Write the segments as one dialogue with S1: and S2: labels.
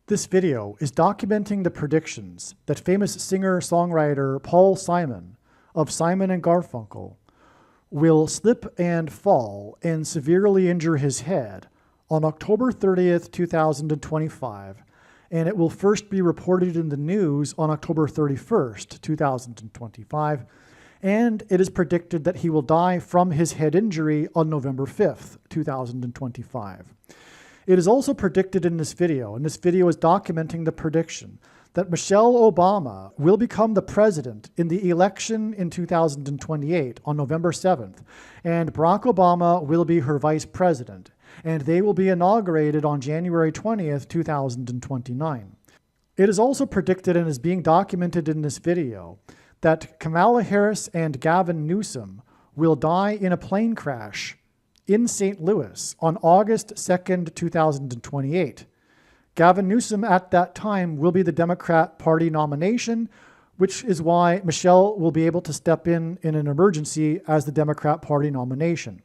S1: This video is documenting the predictions that famous singer-songwriter Paul Simon of Simon and Garfunkel will slip and fall and severely injure his head on October 30th, 2025, and it will first be reported in the news on October 31st, 2025, and it is predicted that he will die from his head injury on November 5th, 2025. It is also predicted in this video, and this video is documenting the prediction, that Michelle Obama will become the president in the election in 2028 on November 7th, and Barack Obama will be her vice president, and they will be inaugurated on January 20th, 2029. It is also predicted and is being documented in this video that Kamala Harris and Gavin Newsom will die in a plane crash in St. Louis on August 2nd, 2028. Gavin Newsom at that time will be the Democrat Party nomination, which is why Michelle will be able to step in an emergency as the Democrat Party nomination.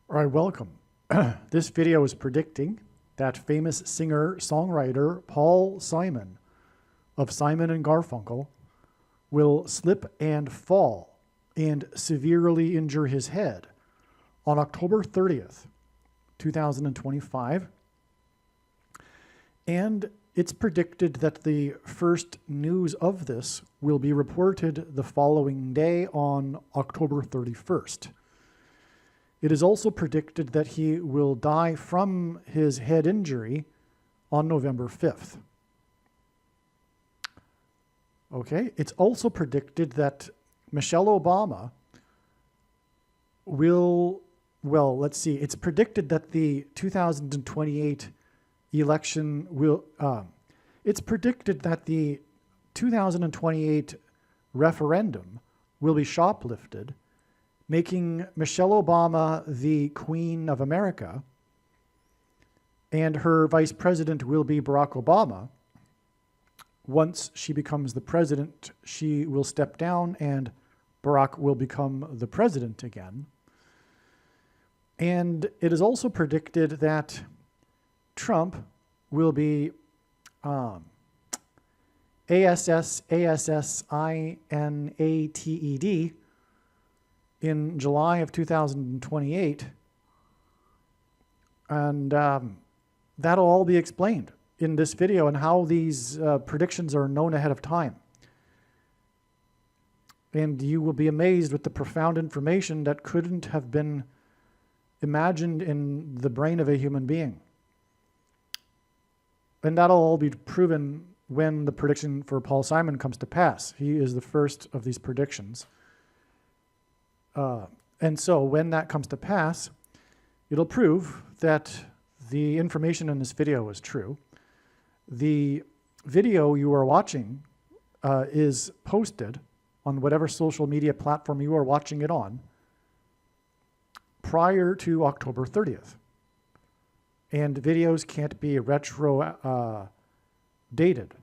S1: All right, welcome. This video is predicting that famous singer-songwriter Paul Simon of Simon and Garfunkel will slip and fall and severely injure his head on October 30th, 2025. And it's predicted that the first news of this will be reported the following day on October 31st. It is also predicted that he will die from his head injury on November 5th. Okay, it's also predicted that Michelle Obama will, well, let's see, it's predicted that the 2028 election will, it's predicted that the 2028 referendum will be shoplifted, making Michelle Obama the Queen of America, and her vice president will be Barack Obama. Once she becomes the president, she will step down and Barack will become the president again. And it is also predicted that Trump will be ASSINATED in July of 2028. And that'll all be explained in this video and how these predictions are known ahead of time. And you will be amazed with the profound information that couldn't have been imagined in the brain of a human being. And that'll all be proven when the prediction for Paul Simon comes to pass. He is the first of these predictions. And so when that comes to pass, it'll prove that the information in this video is true. The video you are watching is posted on whatever social media platform you are watching it on prior to October 30th. And videos can't be retro dated.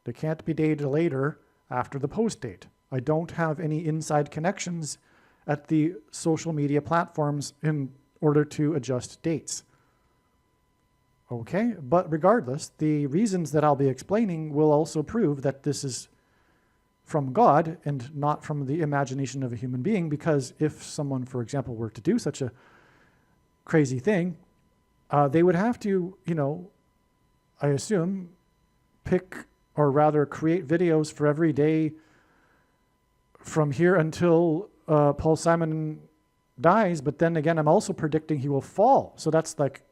S1: They can't be dated later after the post date. I don't have any inside connections at the social media platforms in order to adjust dates. Okay, but regardless, the reasons that I'll be explaining will also prove that this is from God and not from the imagination of a human being, because if someone, for example, were to do such a crazy thing, they would have to, I assume, pick or rather create videos for every day from here until Paul Simon dies. But then again, I'm also predicting he will fall. So that's like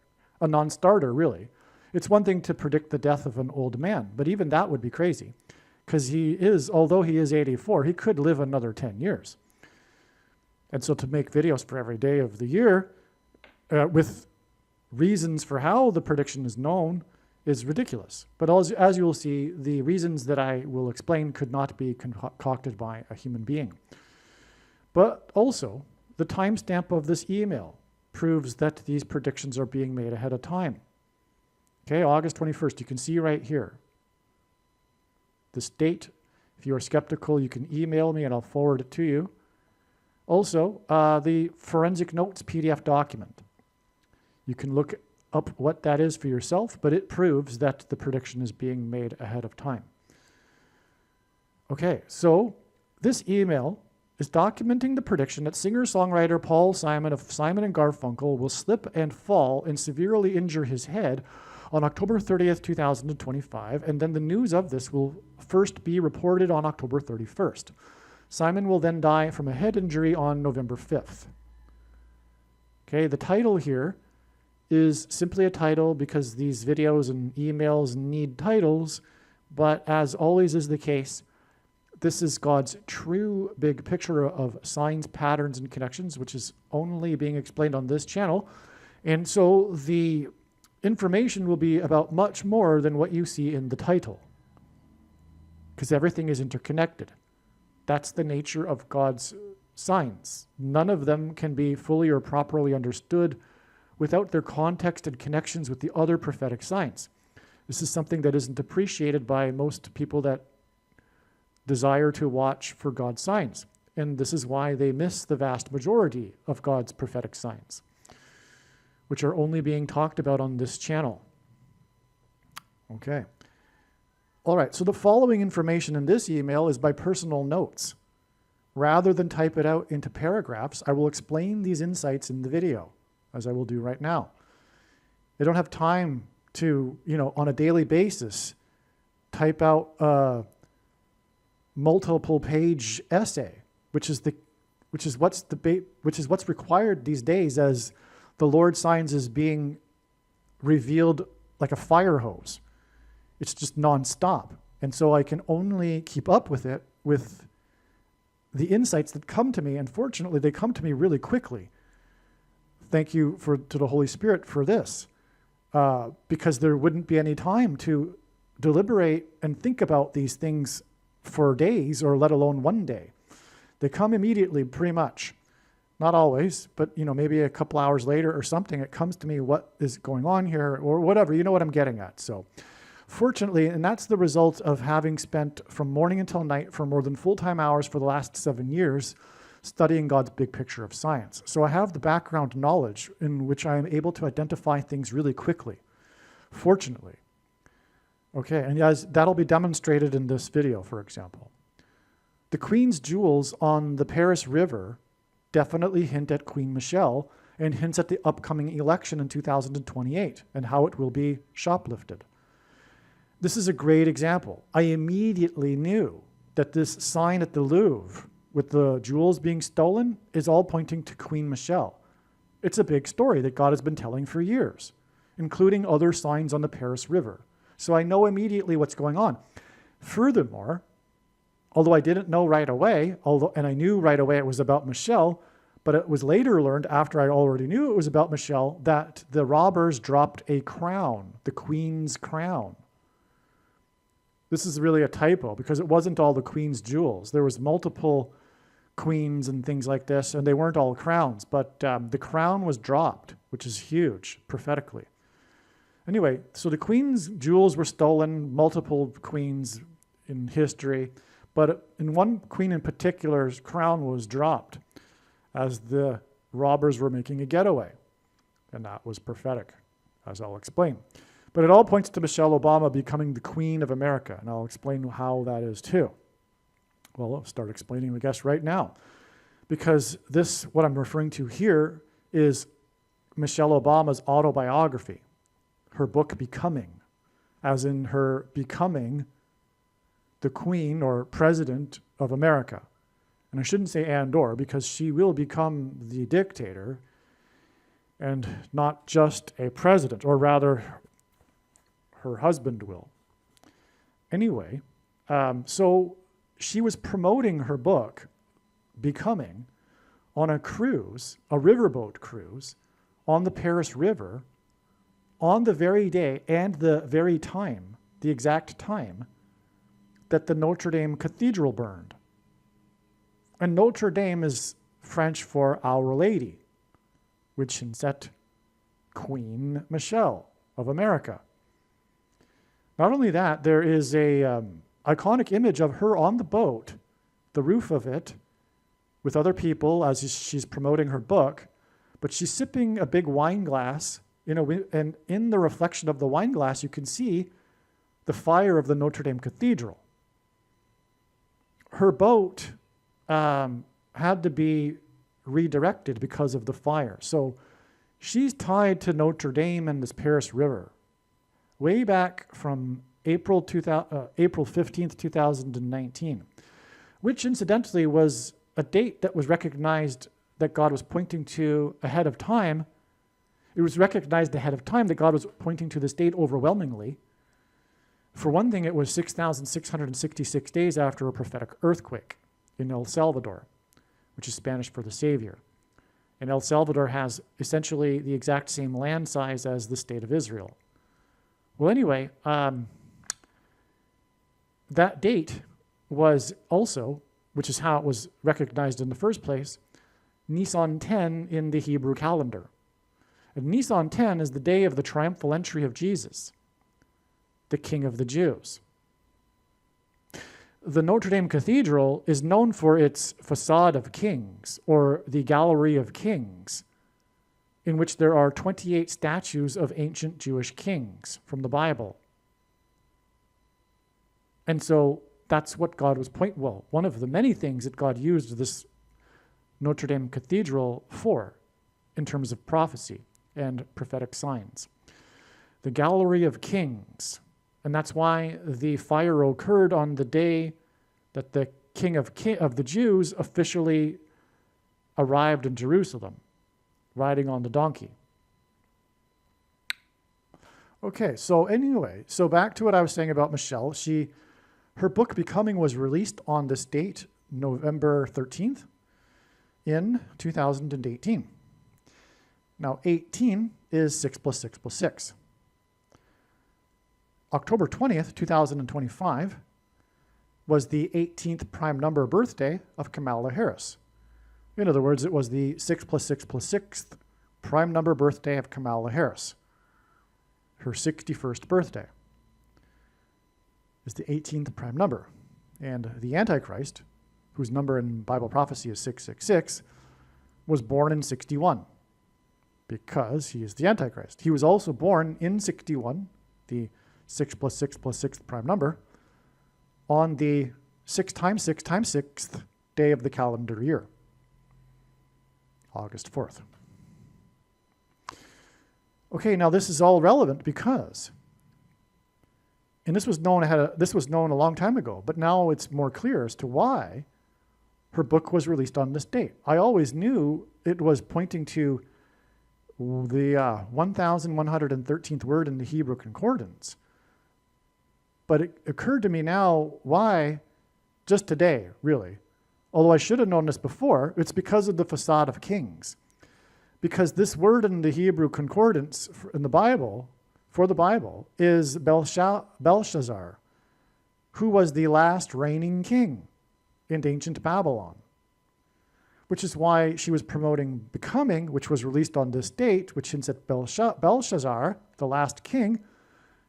S1: a non-starter, really. It's one thing to predict the death of an old man, but even that would be crazy, because although he is 84, he could live another 10 years. And so to make videos for every day of the year with reasons for how the prediction is known is ridiculous. But as you will see, the reasons that I will explain could not be concocted by a human being. But also, the timestamp of this email proves that these predictions are being made ahead of time. Okay, August 21st, you can see right here. This date, if you are skeptical, you can email me and I'll forward it to you. Also, the forensic notes PDF document. You can look up what that is for yourself, but it proves that the prediction is being made ahead of time. Okay, so this email is documenting the prediction that singer-songwriter Paul Simon of Simon and Garfunkel will slip and fall and severely injure his head on October 30th, 2025, and then the news of this will first be reported on October 31st. Simon will then die from a head injury on November 5th. Okay, the title here is simply a title because these videos and emails need titles, but as always is the case, this is God's true big picture of signs, patterns, and connections, which is only being explained on this channel. And so the information will be about much more than what you see in the title, because everything is interconnected. That's the nature of God's signs. None of them can be fully or properly understood without their context and connections with the other prophetic signs. This is something that isn't appreciated by most people that desire to watch for God's signs. And this is why they miss the vast majority of God's prophetic signs, which are only being talked about on this channel. Okay. All right, so the following information in this email is by personal notes. Rather than type it out into paragraphs, I will explain these insights in the video, as I will do right now. I don't have time to, on a daily basis, type out a multiple page essay, which is what's required these days as the Lord's signs is being revealed like a fire hose. It's just nonstop. And so I can only keep up with it with the insights that come to me. And fortunately, they come to me really quickly. Thank you to the Holy Spirit for this, because there wouldn't be any time to deliberate and think about these things for days, or let alone one day. They come immediately, pretty much. Not always, but maybe a couple hours later or something, it comes to me what is going on here, or whatever. You know what I'm getting at. So fortunately, and that's the result of having spent from morning until night for more than full-time hours for the last 7 years studying God's big picture of science. So I have the background knowledge in which I am able to identify things really quickly, fortunately. Okay, and as that'll be demonstrated in this video, for example. The Queen's jewels on the Paris River definitely hint at Queen Michelle and hints at the upcoming election in 2028 and how it will be shoplifted. This is a great example. I immediately knew that this sign at the Louvre with the jewels being stolen is all pointing to Queen Michelle. It's a big story that God has been telling for years, including other signs on the Paris River. So I know immediately what's going on. Furthermore, although I didn't know right away, and I knew right away it was about Michelle, but it was later learned, after I already knew it was about Michelle, that the robbers dropped a crown, the Queen's crown. This is really a typo, because it wasn't all the Queen's jewels. There was multiple queens and things like this, and they weren't all crowns, but the crown was dropped, which is huge prophetically. Anyway, so the Queen's jewels were stolen, multiple queens in history, but in one queen in particular's crown was dropped as the robbers were making a getaway. And that was prophetic, as I'll explain. But it all points to Michelle Obama becoming the Queen of America, and I'll explain how that is too. Well, I'll start explaining, I guess, right now. Because this, what I'm referring to here, is Michelle Obama's autobiography. Her book, Becoming, as in her becoming the Queen or President of America. And I shouldn't say and or, because she will become the dictator and not just a president, or rather, her husband will. Anyway, so she was promoting her book, Becoming, on a cruise, a riverboat cruise, on the Paris River, on the very day and the very time, the exact time, that the Notre Dame Cathedral burned. And Notre Dame is French for Our Lady, which hints at Queen Michelle of America. Not only that, there is a iconic image of her on the boat, the roof of it, with other people as she's promoting her book, but she's sipping a big wine glass And in the reflection of the wine glass, you can see the fire of the Notre Dame Cathedral. Her boat had to be redirected because of the fire. So she's tied to Notre Dame and this Paris River way back from April 15th, 2019, which incidentally was a date that was recognized that God was pointing to ahead of time. It was recognized ahead of time that God was pointing to this date overwhelmingly. For one thing, it was 6,666 days after a prophetic earthquake in El Salvador, which is Spanish for the Savior. And El Salvador has essentially the exact same land size as the state of Israel. Well, anyway, that date was also, which is how it was recognized in the first place, Nisan 10 in the Hebrew calendar. And Nisan 10 is the day of the triumphal entry of Jesus, the King of the Jews. The Notre Dame Cathedral is known for its facade of kings, or the Gallery of Kings, in which there are 28 statues of ancient Jewish kings from the Bible. And so that's what God was one of the many things that God used this Notre Dame Cathedral for in terms of prophecy and prophetic signs. The Gallery of Kings. And that's why the fire occurred on the day that the King of the Jews officially arrived in Jerusalem, riding on the donkey. Okay, so anyway, so back to what I was saying about Michelle. Her book Becoming was released on this date, November 13th, in 2018. Now, 18 is 6 plus 6 plus 6. October 20th, 2025 was the 18th prime number birthday of Kamala Harris. In other words, it was the 6 plus 6 plus 6th prime number birthday of Kamala Harris. Her 61st birthday is the 18th prime number. And the Antichrist, whose number in Bible prophecy is 666, was born in 61 because he is the Antichrist. He was also born in 61, the 6 plus 6 plus 6th prime number, on the 6 times 6 times 6th day of the calendar year, August 4th. Okay, now this is all relevant because, and this was known a long time ago, but now it's more clear as to why her book was released on this date. I always knew it was pointing to the 1113th word in the Hebrew Concordance. But it occurred to me now why, just today, really, although I should have known this before, it's because of the facade of kings. Because this word in the Hebrew Concordance in the Bible, for the Bible, is Belshazzar, who was the last reigning king in ancient Babylon. Which is why she was promoting Becoming, which was released on this date, which hints at Belshazzar, the last king.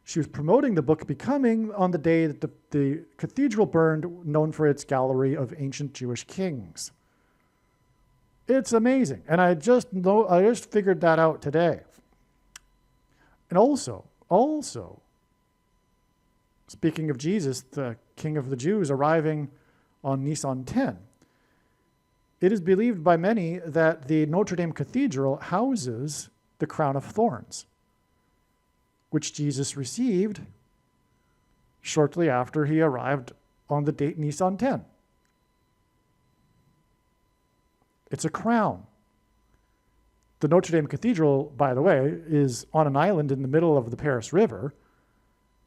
S1: She was promoting the book Becoming on the day that the cathedral burned, known for its gallery of ancient Jewish kings. It's amazing. And I just figured that out today. And also, speaking of Jesus, the King of the Jews, arriving on Nisan 10, it is believed by many that the Notre Dame Cathedral houses the crown of thorns, which Jesus received shortly after he arrived on the date Nisan 10. It's a crown. The Notre Dame Cathedral, by the way, is on an island in the middle of the Paris River,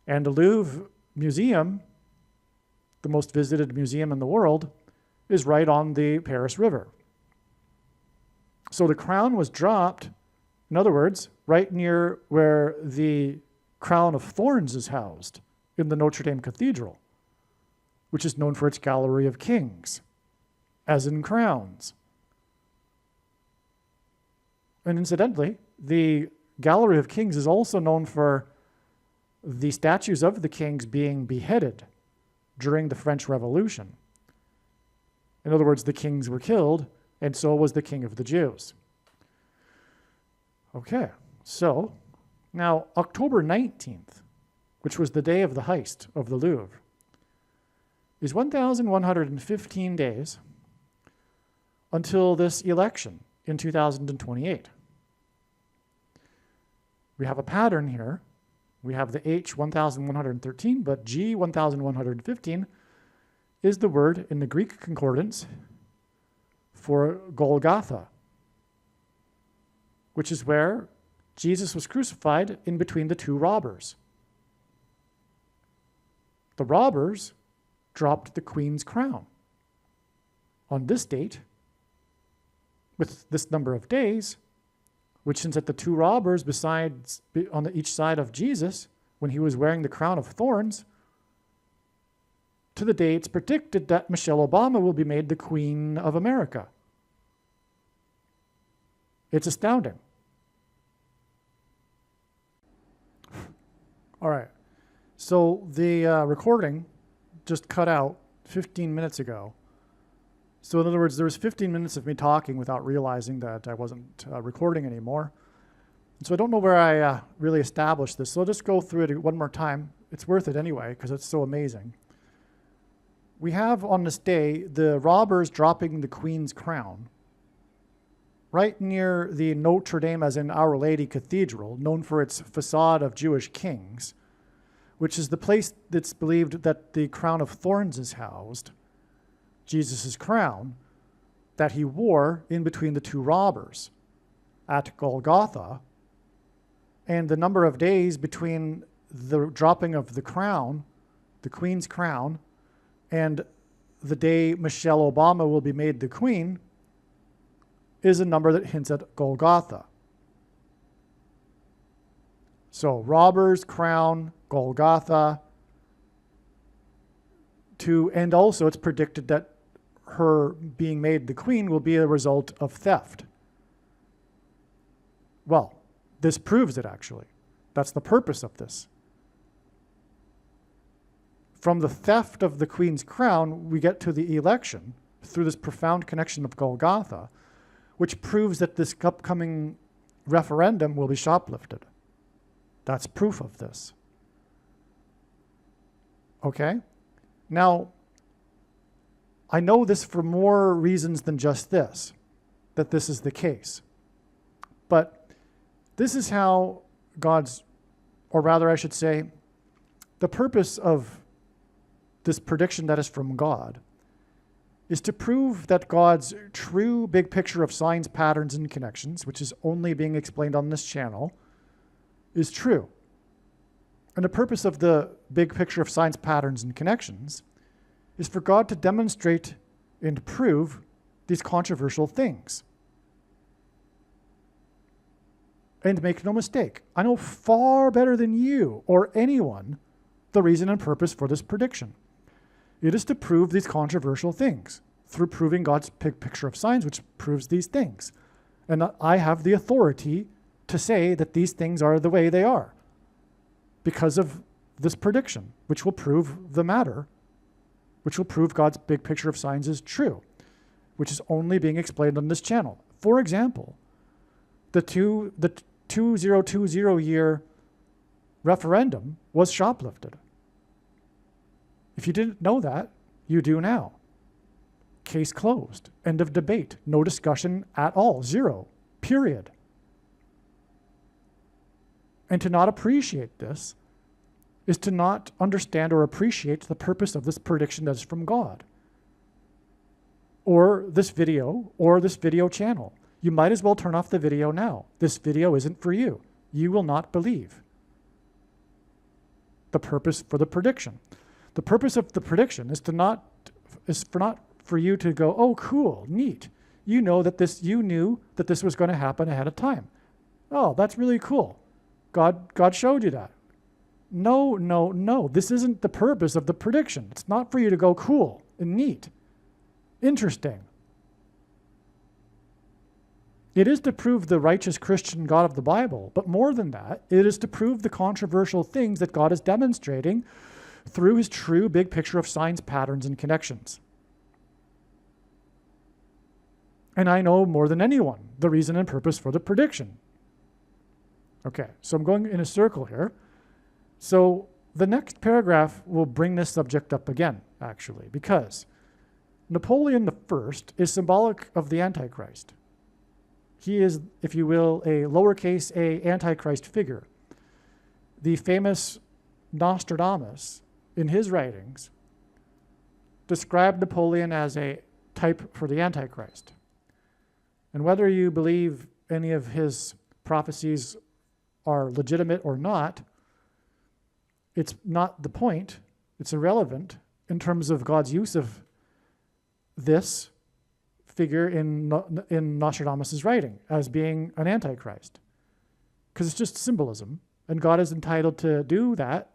S1: and the Louvre Museum, the most visited museum in the world, is right on the Paris River. So the crown was dropped, in other words, right near where the crown of thorns is housed in the Notre Dame Cathedral, which is known for its gallery of kings, as in crowns. And incidentally, the gallery of kings is also known for the statues of the kings being beheaded during the French Revolution. In other words, the kings were killed, and so was the King of the Jews. Okay, So, now October 19th, which was the day of the heist of the Louvre, is 1,115 days until this election in 2028. We have a pattern here. We have the H 1113, but G 1115 is the word in the Greek concordance for Golgotha, which is where Jesus was crucified in between the two robbers. The robbers dropped the queen's crown. On this date, with this number of days, which since that the two robbers besides on each side of Jesus, when he was wearing the crown of thorns, to the day it's predicted that Michelle Obama will be made the Queen of America. It's astounding. All right. So the recording just cut out 15 minutes ago. So in other words, there was 15 minutes of me talking without realizing that I wasn't recording anymore. And so I don't know where I really established this. So I'll just go through it one more time. It's worth it anyway, because it's so amazing. We have on this day the robbers dropping the queen's crown right near the Notre Dame, as in Our Lady Cathedral, known for its facade of Jewish kings, which is the place that's believed that the crown of thorns is housed, Jesus' crown, that he wore in between the two robbers at Golgotha. And the number of days between the dropping of the crown, the queen's crown, and the day Michelle Obama will be made the queen is a number that hints at Golgotha. So robbers, crown, Golgotha, and also it's predicted that her being made the queen will be a result of theft. Well, this proves it actually. That's the purpose of this. From the theft of the queen's crown, we get to the election through this profound connection of Golgotha, which proves that this upcoming referendum will be shoplifted. That's proof of this. Okay? Now, I know this for more reasons than just this, that this is the case. But this is how God's, or rather I should say, the purpose of this prediction that is from God is to prove that God's true big picture of signs, patterns, and connections, which is only being explained on this channel, is true. And the purpose of the big picture of signs, patterns, and connections is for God to demonstrate and prove these controversial things. And make no mistake, I know far better than you or anyone the reason and purpose for this prediction. It is to prove these controversial things through proving God's big picture of signs, which proves these things. And I have the authority to say that these things are the way they are because of this prediction, which will prove the matter, which will prove God's big picture of signs is true, which is only being explained on this channel. For example, the 2020 year referendum was shoplifted. If you didn't know that, you do now. Case closed. End of debate. No discussion at all. Zero. Period. And to not appreciate this is to not understand or appreciate the purpose of this prediction that is from God. Or this video channel. You might as well turn off the video now. This video isn't for you. You will not believe. The purpose for the prediction. The purpose of the prediction is not for you to go, oh, cool, neat. You knew that this was going to happen ahead of time. Oh, that's really cool. God showed you that. No. This isn't the purpose of the prediction. It's not for you to go cool and neat. Interesting. It is to prove the righteous Christian God of the Bible, but more than that, it is to prove the controversial things that God is demonstrating through his true big picture of signs, patterns, and connections. And I know more than anyone the reason and purpose for the prediction. Okay, so I'm going in a circle here. So the next paragraph will bring this subject up again, actually, because Napoleon I is symbolic of the Antichrist. He is, if you will, a lowercase a Antichrist figure. The famous Nostradamus, in his writings, described Napoleon as a type for the Antichrist. And whether you believe any of his prophecies are legitimate or not, it's not the point. It's irrelevant in terms of God's use of this figure in Nostradamus' writing as being an Antichrist. Because it's just symbolism, and God is entitled to do that,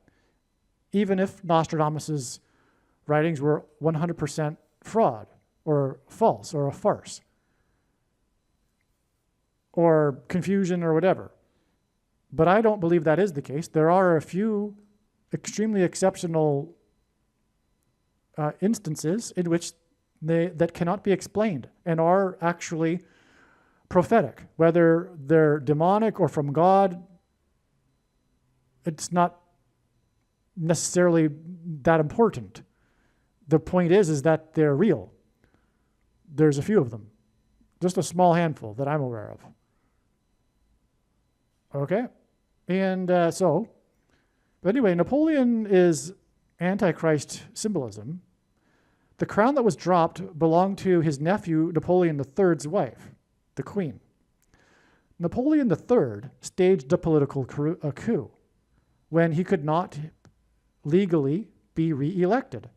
S1: even if Nostradamus' writings were 100% fraud or false or a farce or confusion or whatever. But I don't believe that is the case. There are a few extremely exceptional instances in which that cannot be explained and are actually prophetic. Whether they're demonic or from God, it's not necessarily that important. The point is that they're real. There's a few of them. Just a small handful that I'm aware of. Okay? And but anyway, Napoleon is Antichrist symbolism. The crown that was dropped belonged to his nephew, Napoleon III's wife, the Queen. Napoleon III staged a political coup when he could not legally be re-elected.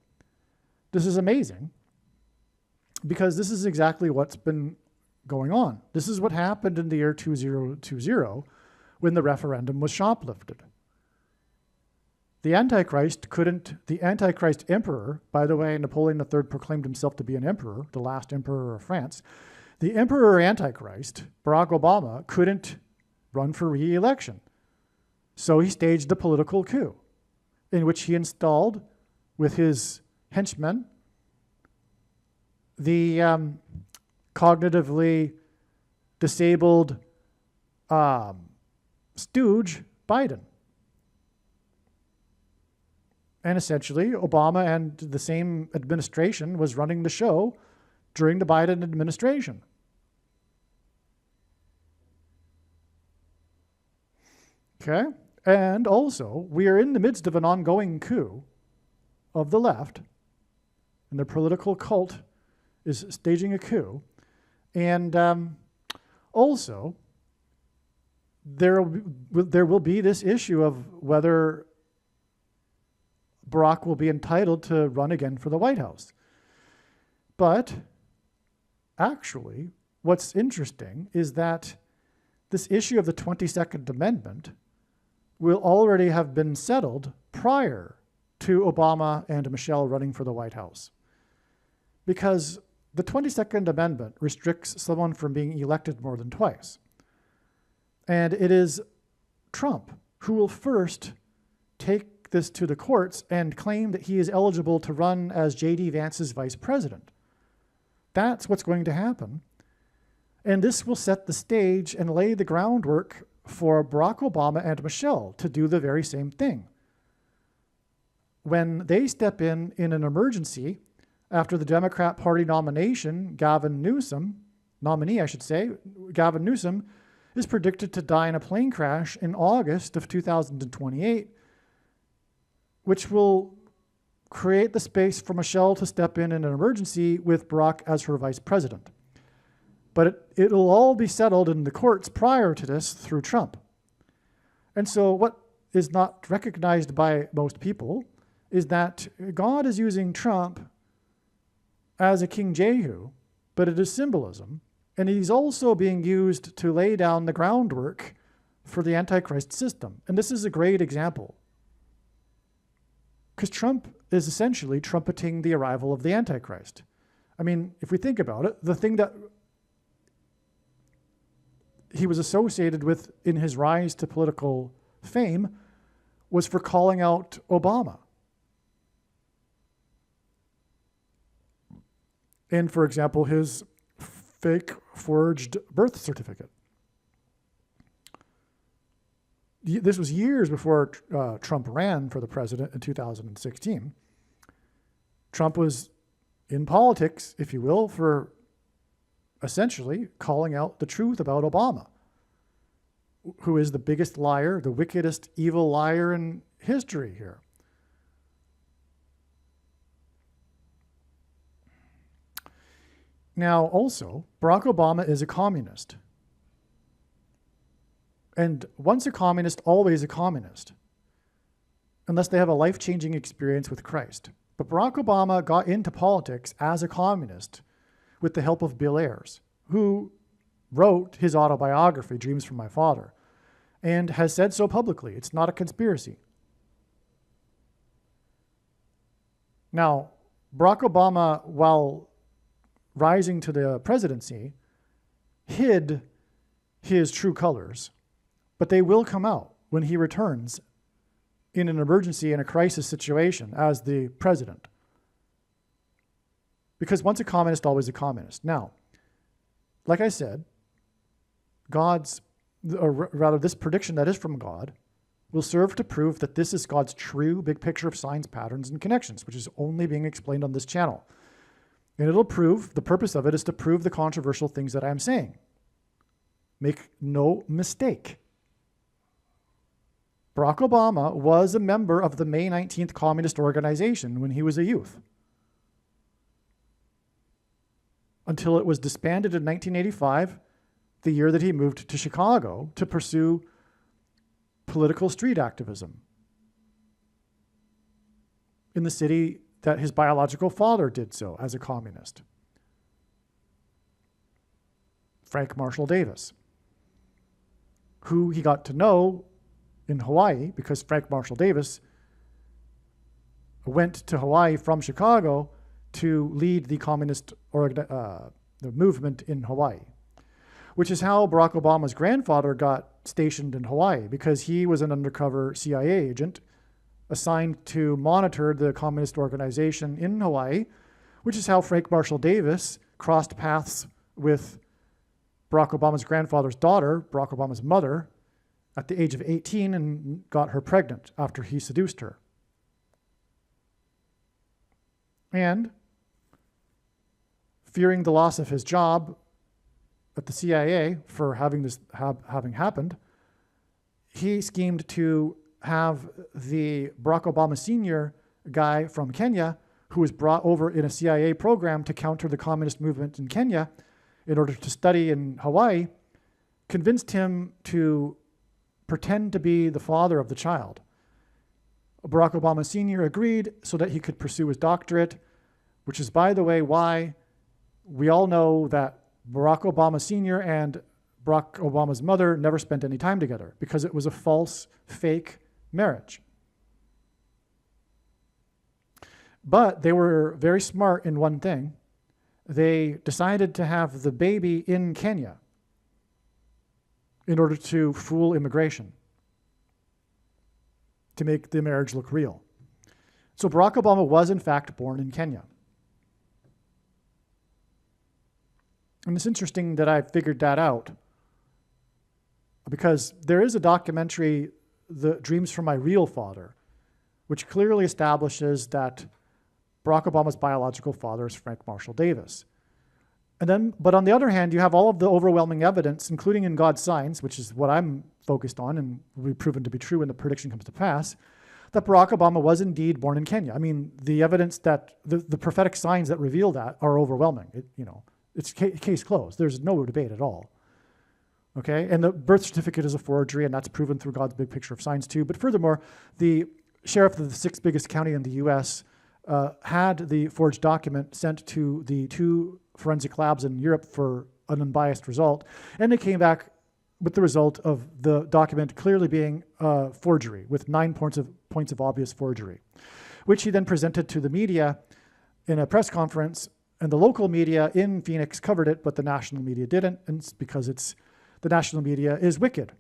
S1: This is amazing because this is exactly what's been going on. This is what happened in the year 2020 when the referendum was shoplifted. The Antichrist emperor, by the way, Napoleon III proclaimed himself to be an emperor, the last emperor of France. The emperor Antichrist, Barack Obama, couldn't run for re-election. So he staged a political coup in which he installed with his henchmen the cognitively disabled stooge Biden. And essentially, Obama and the same administration was running the show during the Biden administration. Okay? And also, we are in the midst of an ongoing coup of the left, and their political cult is staging a coup. And also, there will be this issue of whether Barack will be entitled to run again for the White House. But actually, what's interesting is that this issue of the 22nd Amendment will already have been settled prior to Obama and Michelle running for the White House. Because the 22nd Amendment restricts someone from being elected more than twice. And it is Trump who will first take this to the courts and claim that he is eligible to run as J.D. Vance's vice president. That's what's going to happen. And this will set the stage and lay the groundwork for Barack Obama and Michelle to do the very same thing. When they step in an emergency after the Democrat Party nominee, Gavin Newsom, is predicted to die in a plane crash in August of 2028, which will create the space for Michelle to step in an emergency with Barack as her vice president. But it'll all be settled in the courts prior to this through Trump. And so what is not recognized by most people is that God is using Trump as a King Jehu, but it is symbolism. And he's also being used to lay down the groundwork for the Antichrist system. And this is a great example. Because Trump is essentially trumpeting the arrival of the Antichrist. I mean, if we think about it, the thing that he was associated with in his rise to political fame was for calling out Obama. And, for example, his fake forged birth certificate. this was years before Trump ran for the president in 2016. Trump was in politics, if you will, for essentially calling out the truth about Obama, who is the biggest liar, the wickedest, evil liar in history here. Now, also, Barack Obama is a communist. And once a communist, always a communist, unless they have a life-changing experience with Christ. But Barack Obama got into politics as a communist with the help of Bill Ayers, who wrote his autobiography, Dreams from My Father, and has said so publicly. It's not a conspiracy. Now, Barack Obama, while rising to the presidency, hid his true colors, but they will come out when he returns in an emergency and a crisis situation as the president. Because once a communist, always a communist. Now, like I said, this prediction that is from God will serve to prove that this is God's true big picture of signs, patterns, and connections, which is only being explained on this channel. And it'll prove, the purpose of it is to prove the controversial things that I'm saying. Make no mistake. Barack Obama was a member of the May 19th Communist Organization when he was a youth, until it was disbanded in 1985, the year that he moved to Chicago to pursue political street activism in the city that his biological father did so as a communist, Frank Marshall Davis, who he got to know in Hawaii because Frank Marshall Davis went to Hawaii from Chicago to lead the communist the movement in Hawaii, which is how Barack Obama's grandfather got stationed in Hawaii, because he was an undercover CIA agent assigned to monitor the communist organization in Hawaii, which is how Frank Marshall Davis crossed paths with Barack Obama's grandfather's daughter, Barack Obama's mother, at the age of 18 and got her pregnant after he seduced her. And fearing the loss of his job at the CIA for having this having happened, he schemed to have the Barack Obama Sr. guy from Kenya, who was brought over in a CIA program to counter the communist movement in Kenya in order to study in Hawaii, convinced him to pretend to be the father of the child. Barack Obama Sr. agreed so that he could pursue his doctorate, which is, by the way, why we all know that Barack Obama Sr. and Barack Obama's mother never spent any time together, because it was a false, fake marriage. But they were very smart in one thing. They decided to have the baby in Kenya in order to fool immigration, to make the marriage look real. So Barack Obama was, in fact, born in Kenya. And it's interesting that I figured that out, because there is a documentary, The Dreams from My Real Father, which clearly establishes that Barack Obama's biological father is Frank Marshall Davis. But on the other hand, you have all of the overwhelming evidence, including in God's signs, which is what I'm focused on and will be proven to be true when the prediction comes to pass, that Barack Obama was indeed born in Kenya. I mean, the evidence that the prophetic signs that reveal that are overwhelming. It's case closed. There's no debate at all. Okay, and the birth certificate is a forgery, and that's proven through God's big picture of signs too. But furthermore, the sheriff of the sixth biggest county in the U.S. Had the forged document sent to the 2 forensic labs in Europe for an unbiased result, and they came back with the result of the document clearly being forgery, with 9 points of obvious forgery, which he then presented to the media in a press conference, and the local media in Phoenix covered it, but the national media didn't, and it's because the national media is wicked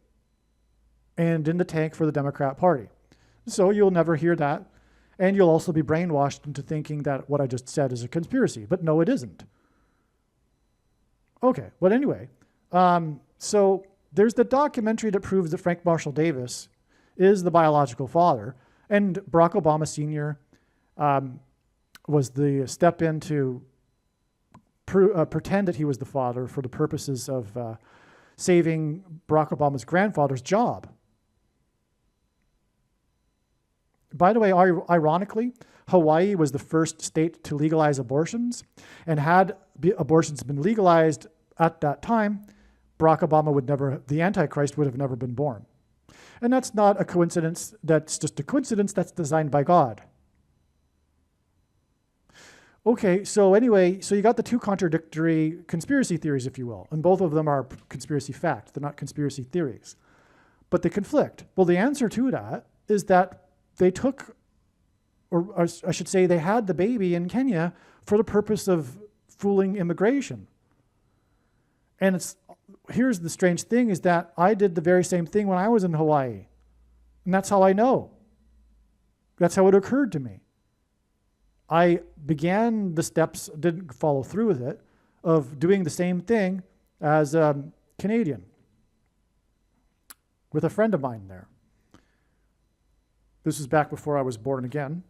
S1: and in the tank for the Democrat Party. So you'll never hear that. And you'll also be brainwashed into thinking that what I just said is a conspiracy. But no, it isn't. Okay, well, anyway. So there's the documentary that proves that Frank Marshall Davis is the biological father. And Barack Obama Sr. Was the step in to pretend that he was the father for the purposes of saving Barack Obama's grandfather's job. By the way, ironically, Hawaii was the first state to legalize abortions, and had abortions been legalized at that time, Barack Obama the Antichrist would have never been born. And that's not a coincidence, that's just a coincidence that's designed by God. Okay, so anyway, so you got the two contradictory conspiracy theories, if you will, and both of them are conspiracy facts. They're not conspiracy theories, but they conflict. Well, the answer to that is that they took, or I should say they had the baby in Kenya for the purpose of fooling immigration. And here's the strange thing is that I did the very same thing when I was in Hawaii. And that's how I know. That's how it occurred to me. I began the steps, didn't follow through with it, of doing the same thing as a Canadian with a friend of mine there. This was back before I was born again.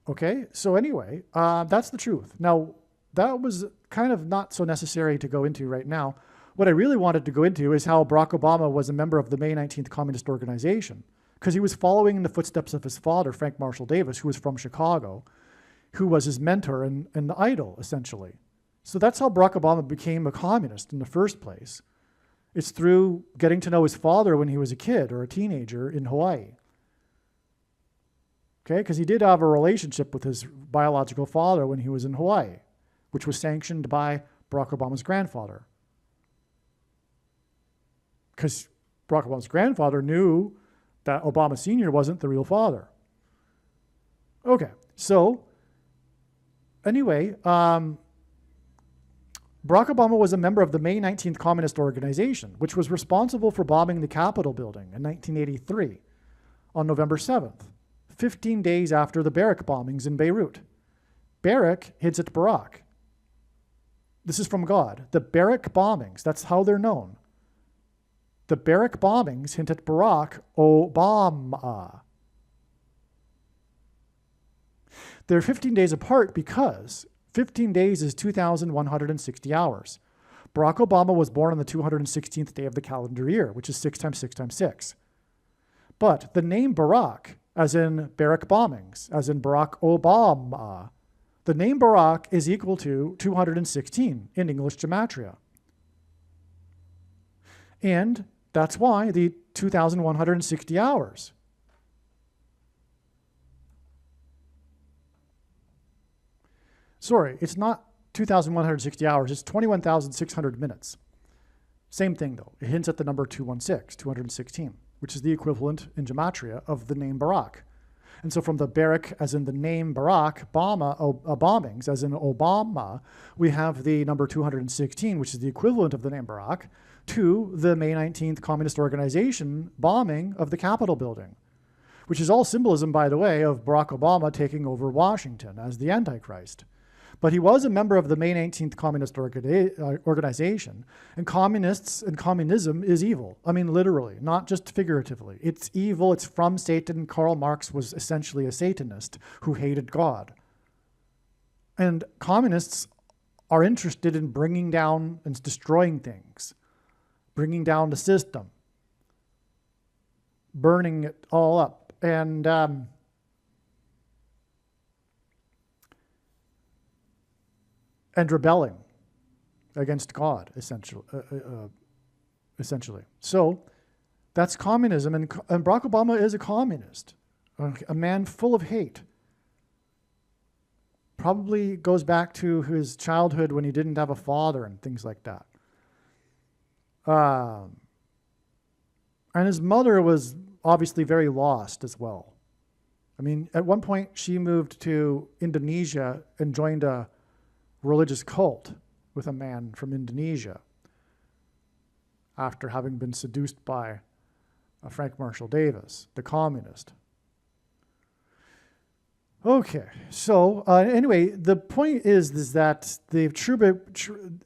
S1: Okay, so anyway, that's the truth. Now, that was kind of not so necessary to go into right now. What I really wanted to go into is how Barack Obama was a member of the May 19th Communist Organization, because he was following in the footsteps of his father, Frank Marshall Davis, who was from Chicago, who was his mentor and the idol, essentially. So that's how Barack Obama became a communist in the first place. It's through getting to know his father when he was a kid or a teenager in Hawaii. Okay, because he did have a relationship with his biological father when he was in Hawaii, which was sanctioned by Barack Obama's grandfather. Because Barack Obama's grandfather knew that Obama Sr. wasn't the real father. Okay, so anyway, Barack Obama was a member of the May 19th Communist Organization, which was responsible for bombing the Capitol building in 1983 on November 7th, 15 days after the Barrack bombings in Beirut. Barrack hints at Barack. This is from God. The Barrack bombings, that's how they're known. The Barrack bombings hint at Barack Obama. They're 15 days apart because 15 days is 2,160 hours. Barack Obama was born on the 216th day of the calendar year, which is 6 times 6 times 6. But the name Barack, as in Barrack bombings, as in Barack Obama, the name Barack is equal to 216 in English gematria. And that's why the 2,160 hours. Sorry, it's not 2,160 hours, it's 21,600 minutes. Same thing though, it hints at the number 216, which is the equivalent in gematria of the name Barack. And so from the Barrack, as in the name Barack, bombings, as in Obama, we have the number 216, which is the equivalent of the name Barack, to the May 19th Communist Organization bombing of the Capitol building, which is all symbolism, by the way, of Barack Obama taking over Washington as the Antichrist. But he was a member of the May 19th Communist Organization, and communists and communism is evil. I mean, literally, not just figuratively. It's evil, it's from Satan. Karl Marx was essentially a Satanist who hated God. And communists are interested in bringing down and destroying things, bringing down the system, burning it all up, and rebelling against God, essentially. So that's communism, and Barack Obama is a communist, a man full of hate. Probably goes back to his childhood when he didn't have a father and things like that. And his mother was obviously very lost as well. I mean, at one point she moved to Indonesia and joined a religious cult with a man from Indonesia after having been seduced by Frank Marshall Davis, the communist. Okay, so anyway, the point is that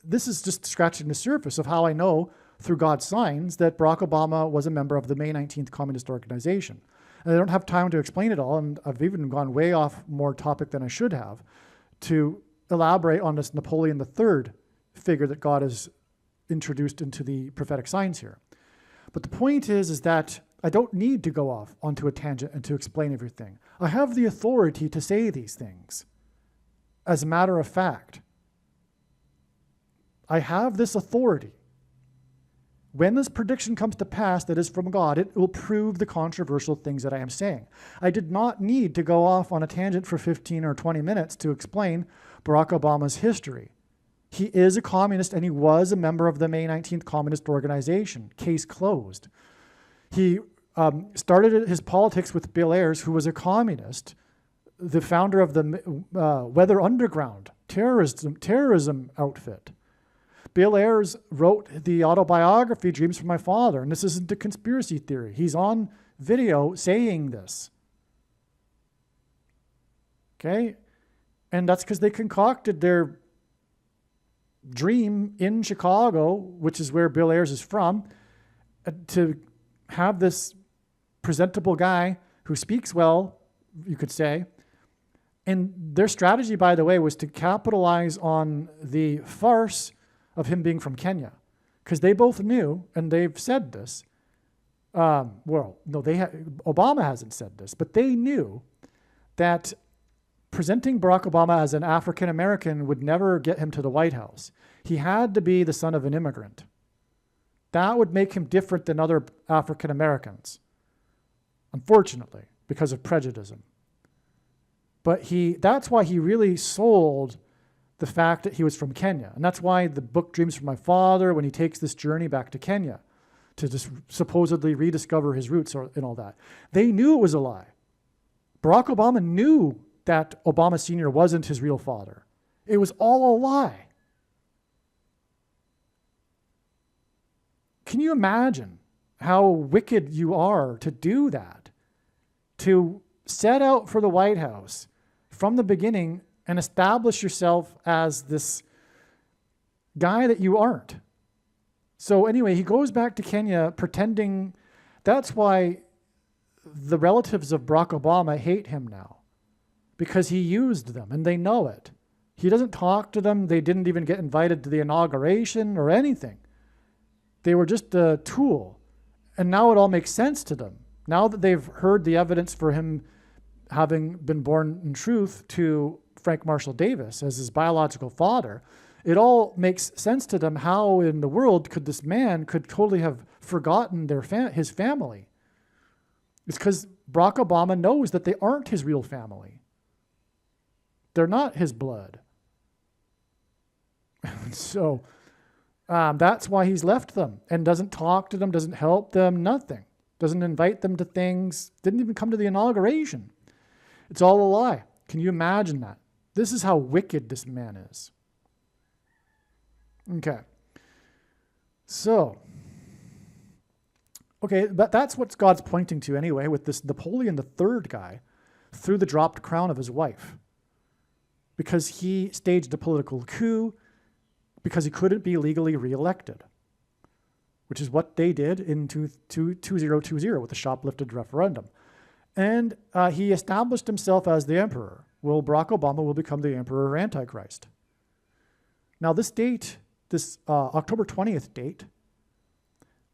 S1: this is just scratching the surface of how I know through God's signs that Barack Obama was a member of the May 19th Communist Organization. And I don't have time to explain it all, and I've even gone way off more topic than I should have to elaborate on this Napoleon III figure that God has introduced into the prophetic signs here. But the point is that I don't need to go off onto a tangent and to explain everything. I have the authority to say these things. As a matter of fact, I have this authority. When this prediction comes to pass that is from God, it will prove the controversial things that I am saying. I did not need to go off on a tangent for 15 or 20 minutes to explain Barack Obama's history. He is a communist and he was a member of the May 19th Communist Organization. Case closed. He started his politics with Bill Ayers, who was a communist, the founder of the Weather Underground terrorism outfit. Bill Ayers wrote the autobiography, Dreams from My Father, and this isn't a conspiracy theory. He's on video saying this. Okay? And that's because they concocted their dream in Chicago, which is where Bill Ayers is from, to have this presentable guy who speaks well, you could say. And their strategy, by the way, was to capitalize on the farce of him being from Kenya. Because they both knew, and they've said this, Obama hasn't said this, but they knew that presenting Barack Obama as an African American would never get him to the White House. He had to be the son of an immigrant. That would make him different than other African Americans, unfortunately, because of prejudice. But that's why he really sold the fact that he was from Kenya. And that's why the book Dreams from My Father, when he takes this journey back to Kenya to just supposedly rediscover his roots and all that, they knew it was a lie. Barack Obama knew that Obama Sr. wasn't his real father. It was all a lie. Can you imagine how wicked you are to do that? To set out for the White House from the beginning and establish yourself as this guy that you aren't. So anyway, he goes back to Kenya pretending. That's why the relatives of Barack Obama hate him now, because he used them and they know it. He doesn't talk to them. They didn't even get invited to the inauguration or anything. They were just a tool. And now it all makes sense to them. Now that they've heard the evidence for him having been born in truth to Frank Marshall Davis as his biological father, it all makes sense to them. How in the world could this man could totally have forgotten his family? It's because Barack Obama knows that they aren't his real family. They're not his blood. So that's why he's left them and doesn't talk to them, doesn't help them, nothing. Doesn't invite them to things, didn't even come to the inauguration. It's all a lie. Can you imagine that? This is how wicked this man is. Okay. So, but that's what God's pointing to anyway with this Napoleon III guy through the dropped crown of his wife. Because he staged a political coup because he couldn't be legally reelected, which is what they did in 2020 with the shoplifted referendum. And he established himself as the emperor. Well, Barack Obama will become the emperor Antichrist. Now, this date, this October 20th date,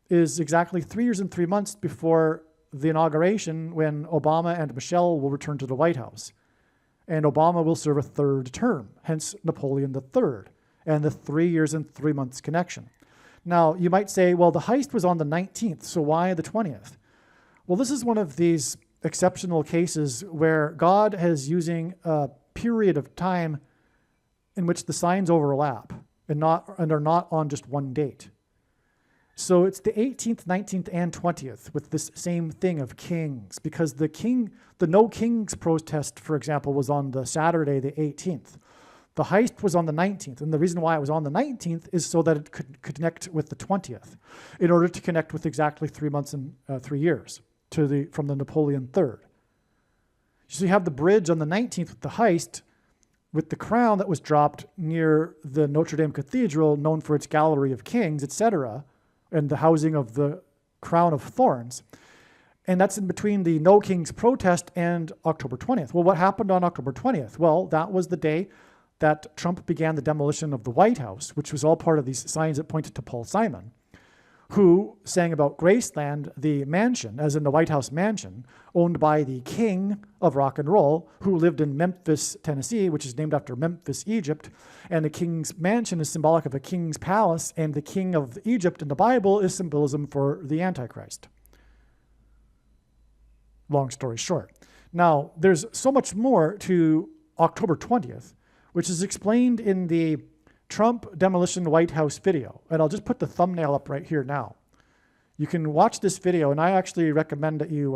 S1: is exactly 3 years and 3 months before the inauguration, when Obama and Michelle will return to the White House. And Obama will serve a third term, hence Napoleon III, and the 3 years and 3 months connection. Now, you might say, well, the heist was on the 19th, so why the 20th? Well, this is one of these exceptional cases where God is using a period of time in which the signs overlap and are not on just one date. So it's the 18th, 19th, and 20th with this same thing of kings, because the No Kings protest, for example, was on the Saturday, the 18th. The heist was on the 19th, and the reason why it was on the 19th is so that it could connect with the 20th, in order to connect with exactly 3 months and 3 years from the Napoleon III. So you have the bridge on the 19th with the heist, with the crown that was dropped near the Notre Dame Cathedral, known for its gallery of kings, etc., and the housing of the crown of thorns. And that's in between the No Kings protest and October 20th. Well, what happened on October 20th? Well, that was the day that Trump began the demolition of the White House, which was all part of these signs that pointed to Paul Simon, who sang about Graceland, the mansion, as in the White House mansion, owned by the king of rock and roll, who lived in Memphis, Tennessee, which is named after Memphis, Egypt. And the king's mansion is symbolic of a king's palace, and the king of Egypt in the Bible is symbolism for the Antichrist. Long story short. Now, there's so much more to October 20th, which is explained in the Trump demolition White House video. And I'll just put the thumbnail up right here now. You can watch this video, and I actually recommend that you,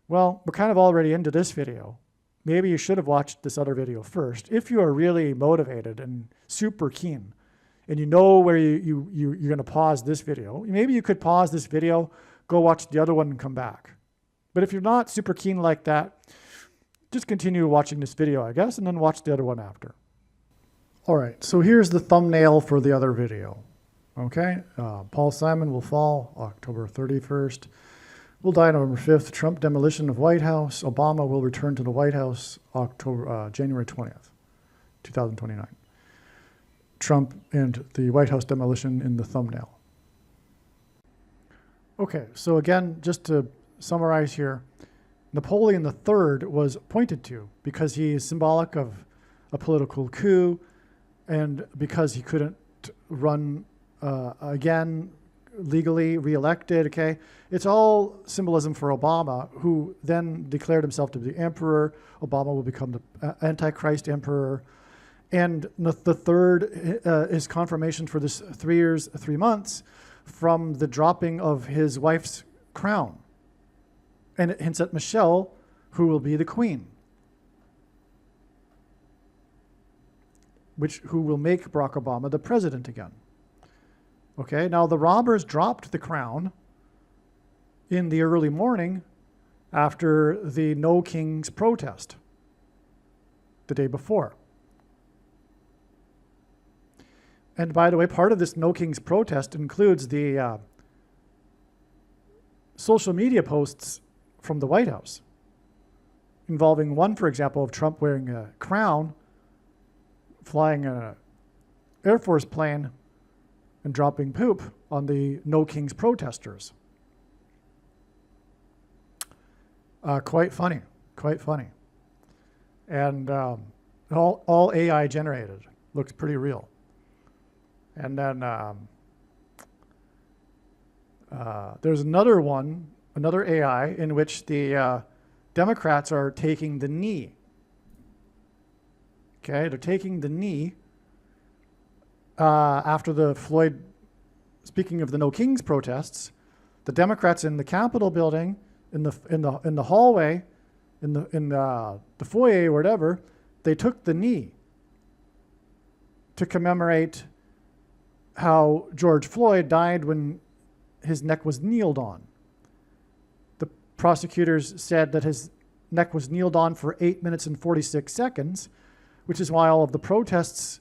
S1: well, we're kind of already into this video. Maybe you should have watched this other video first. If you are really motivated and super keen, and you know where you're going to pause this video, maybe you could pause this video, go watch the other one and come back. But if you're not super keen like that, just continue watching this video, I guess, and then watch the other one after. All right, so here's the thumbnail for the other video. Okay, Paul Simon will fall October 31st. Will die November 5th. Trump demolition of White House. Obama will return to the White House January 20th, 2029. Trump and the White House demolition in the thumbnail. Okay, so again, just to summarize here, Napoleon III was pointed to because he is symbolic of a political coup and because he couldn't run again legally reelected, okay? It's all symbolism for Obama, who then declared himself to be the emperor. Obama will become the Antichrist emperor. And the third is confirmation for this 3 years, 3 months from the dropping of his wife's crown. And it hints at Michelle, who will be the queen, who will make Barack Obama the president again. Okay, now the robbers dropped the crown in the early morning after the No Kings protest the day before. And by the way, part of this No Kings protest includes the social media posts from the White House, involving one, for example, of Trump wearing a crown, flying an Air Force plane, and dropping poop on the No Kings protesters. Quite funny, quite funny. And all AI generated. Looks pretty real. And then there's another one, another AI, in which the Democrats are taking the knee. Okay, they're taking the knee after the Floyd, speaking of the No Kings protests, the Democrats in the Capitol building, in the hallway, in the foyer or whatever, they took the knee to commemorate how George Floyd died when his neck was kneeled on. The prosecutors said that his neck was kneeled on for 8 minutes and 46 seconds, which is why all of the protests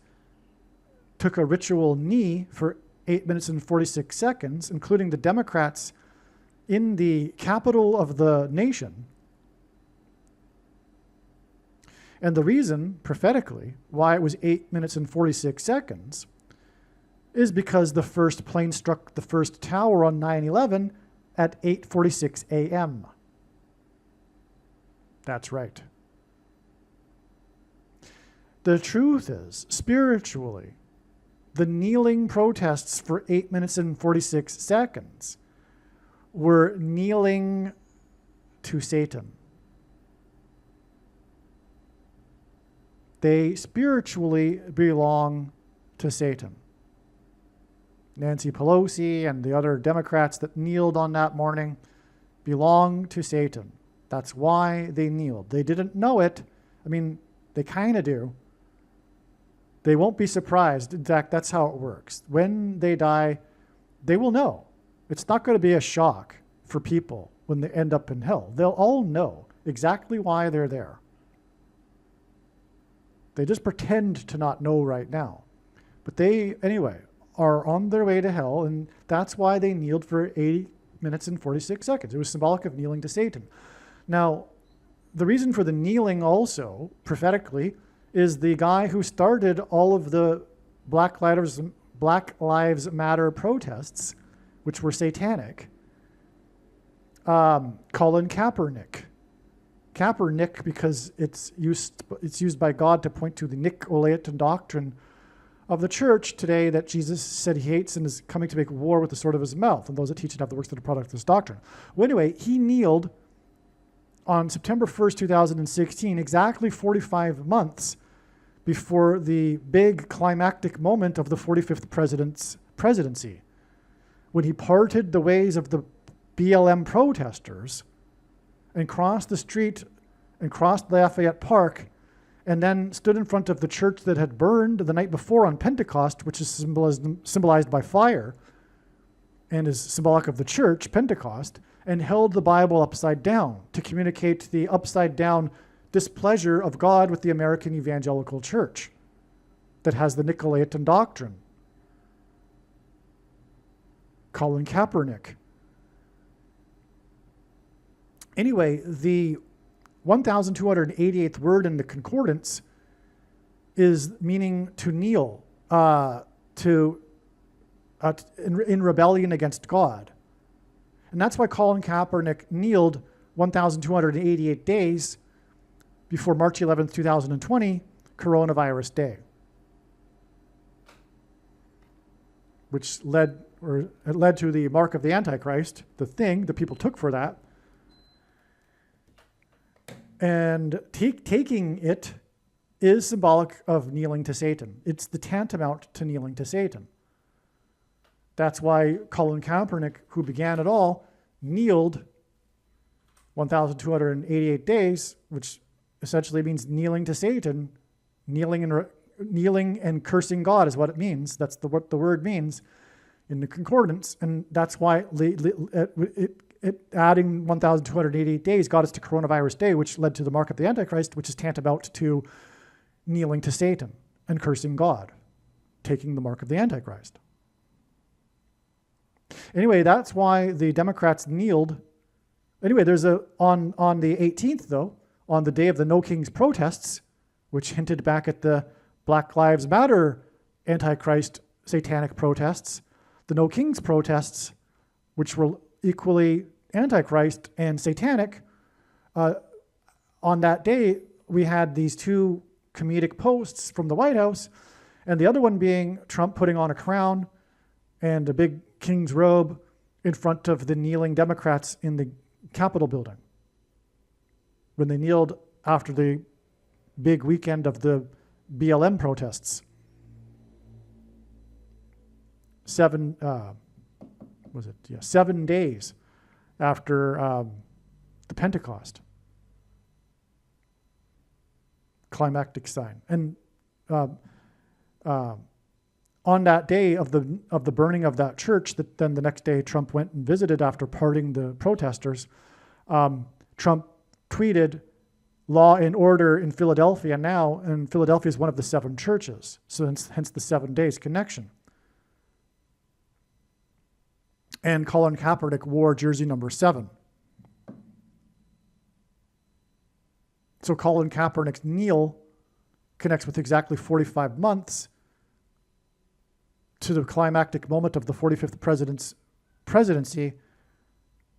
S1: took a ritual knee for 8 minutes and 46 seconds, including the Democrats in the capital of the nation. And the reason, prophetically, why it was 8 minutes and 46 seconds is because the first plane struck the first tower on 9/11 at 8:46 a.m. That's right. The truth is, spiritually, the kneeling protests for 8 minutes and 46 seconds were kneeling to Satan. They spiritually belong to Satan. Nancy Pelosi and the other Democrats that kneeled on that morning belong to Satan. That's why they kneeled. They didn't know it. I mean, they kind of do. They won't be surprised. In fact, that's how it works. When they die, they will know. It's not going to be a shock for people when they end up in hell. They'll all know exactly why they're there. They just pretend to not know right now. But anyway, are on their way to hell, and that's why they kneeled for 80 minutes and 46 seconds. It was symbolic of kneeling to Satan. Now, the reason for the kneeling also, prophetically, is the guy who started all of the Black Lives Matter protests, which were satanic, Colin Kaepernick. Kaepernick, because it's used by God to point to the Nicolaitan doctrine of the church today that Jesus said he hates and is coming to make war with the sword of his mouth, and those that teach and have the works that are product of this doctrine. Well, anyway, he kneeled on September 1st, 2016, exactly 45 months before the big climactic moment of the 45th president's presidency, when he parted the ways of the BLM protesters and crossed the street and crossed Lafayette Park and then stood in front of the church that had burned the night before on Pentecost, which is symbolized by fire and is symbolic of the church, Pentecost, and held the Bible upside down to communicate the upside down displeasure of God with the American evangelical church that has the Nicolaitan doctrine. Colin Kaepernick. Anyway, the 1,288th word in the concordance is meaning to kneel, in rebellion against God. And that's why Colin Kaepernick kneeled 1,288 days before March 11th, 2020, Coronavirus Day, which led to the mark of the Antichrist, the thing that people took for that. And taking it is symbolic of kneeling to Satan. It's the tantamount to kneeling to Satan. That's why Colin Kaepernick, who began it all, kneeled 1,288 days, which essentially means kneeling to Satan. Kneeling and cursing God is what it means. That's what the word means in the concordance. And that's why adding 1,288 days got us to Coronavirus Day, which led to the mark of the Antichrist, which is tantamount to kneeling to Satan and cursing God, taking the mark of the Antichrist. Anyway, that's why the Democrats kneeled. Anyway, there's on the 18th, though, on the day of the No Kings protests, which hinted back at the Black Lives Matter Antichrist satanic protests, the No Kings protests, which were equally Antichrist and satanic, on that day, we had these two comedic posts from the White House, and the other one being Trump putting on a crown and a big king's robe in front of the kneeling Democrats in the Capitol building when they kneeled after the big weekend of the BLM protests. 7 days after the Pentecost climactic sign. And on that day of the burning of that church, that then the next day Trump went and visited after parting the protesters, Trump tweeted, "Law and order in Philadelphia now," and Philadelphia is one of the 7 churches, so hence the 7 days connection. And Colin Kaepernick wore jersey number 7. So Colin Kaepernick's kneel connects with exactly 45 months to the climactic moment of the 45th president's presidency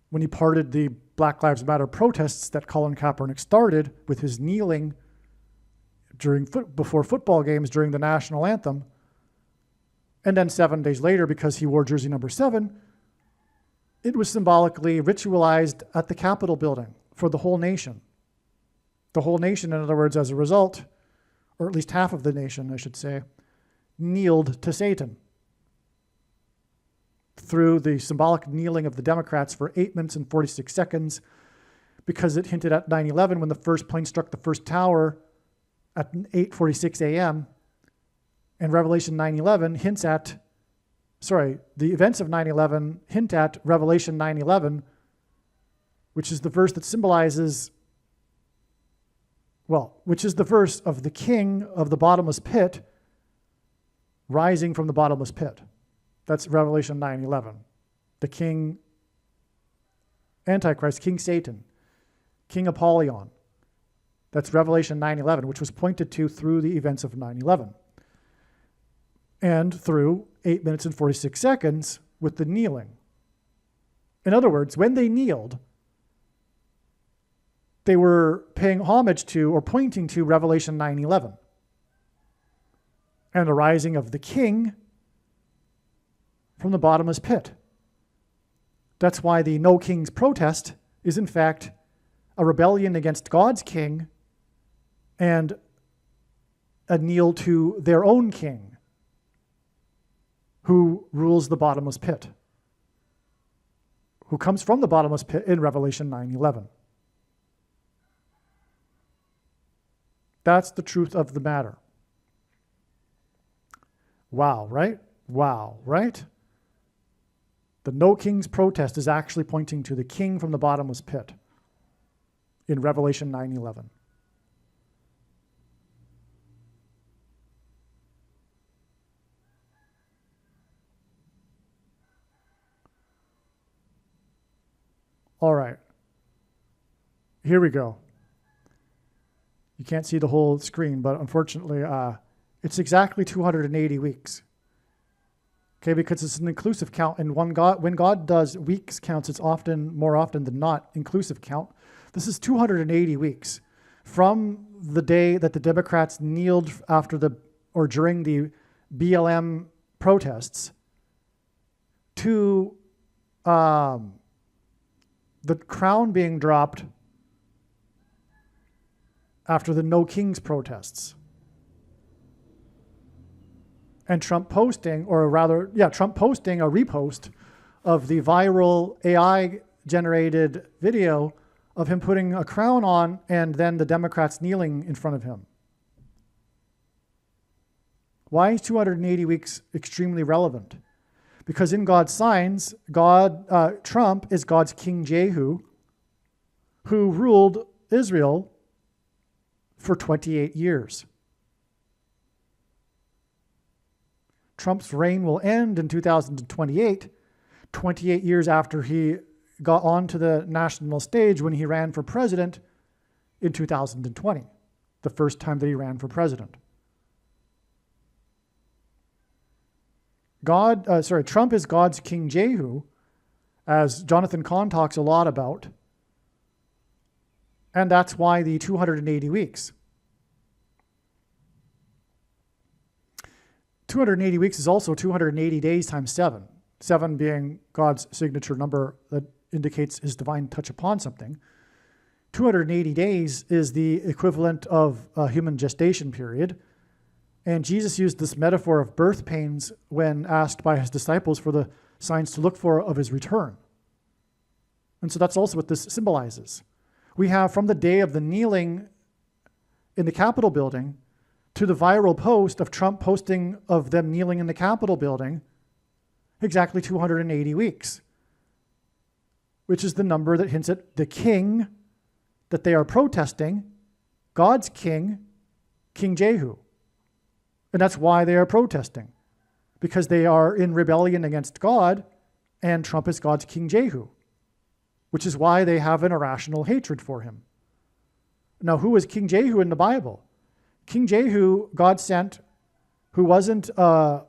S1: when he parted the Black Lives Matter protests that Colin Kaepernick started with his kneeling before football games during the national anthem. And then 7 days later, because he wore jersey number 7, it was symbolically ritualized at the Capitol building for the whole nation. The whole nation, in other words, as a result, or at least half of the nation, I should say, kneeled to Satan through the symbolic kneeling of the Democrats for 8 minutes and 46 seconds, because it hinted at 9/11 when the first plane struck the first tower at 8:46 a.m. And Revelation 9/11 hints at, the events of 9/11 hint at Revelation 9/11, which is the verse that symbolizes, which is the verse of the king of the bottomless pit rising from the bottomless pit. That's Revelation 9:11. The king, Antichrist, King Satan, King Apollyon. That's Revelation 9:11, which was pointed to through the events of 9/11. And through 8 minutes and 46 seconds with the kneeling. In other words, when they kneeled, they were paying homage to or pointing to Revelation 9:11 and the rising of the king from the bottomless pit. That's why the No Kings protest is in fact a rebellion against God's king and a kneel to their own king who rules the bottomless pit, who comes from the bottomless pit in Revelation 9:11. That's the truth of the matter. Wow, right? Wow, right? The No Kings protest is actually pointing to the king from the bottomless pit in Revelation 9:11. All right. Here we go. You can't see the whole screen, but unfortunately, it's exactly 280 weeks. Okay, because it's an inclusive count, and when God does weeks counts, it's often, more often than not, inclusive count. This is 280 weeks from the day that the Democrats kneeled during the BLM protests to the crown being dropped after the No Kings protests. And Trump posting a repost of the viral AI-generated video of him putting a crown on and then the Democrats kneeling in front of him. Why is 280 weeks extremely relevant? Because in God's signs, Trump is God's King Jehu, who ruled Israel for 28 years. Trump's reign will end in 2028, 28 years after he got onto the national stage when he ran for president in 2020, the first time that he ran for president. Trump is God's King Jehu, as Jonathan Cahn talks a lot about, and that's why the 280 weeks. 280 weeks is also 280 days times 7. 7 being God's signature number that indicates his divine touch upon something. 280 days is the equivalent of a human gestation period. And Jesus used this metaphor of birth pains when asked by his disciples for the signs to look for of his return. And so that's also what this symbolizes. We have from the day of the kneeling in the Capitol building to the viral post of Trump posting of them kneeling in the Capitol building, exactly 280 weeks, which is the number that hints at the king that they are protesting, God's king, King Jehu. And that's why they are protesting, because they are in rebellion against God, and Trump is God's King Jehu, which is why they have an irrational hatred for him. Now, who was King Jehu in the Bible? King Jehu, God sent, who wasn't a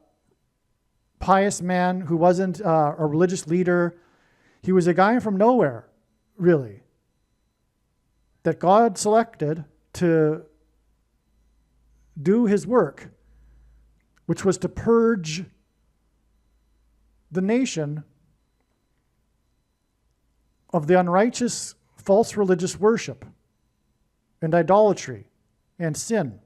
S1: pious man, who wasn't a religious leader. He was a guy from nowhere, really, that God selected to do his work, which was to purge the nation of the unrighteous false religious worship and idolatry and sin,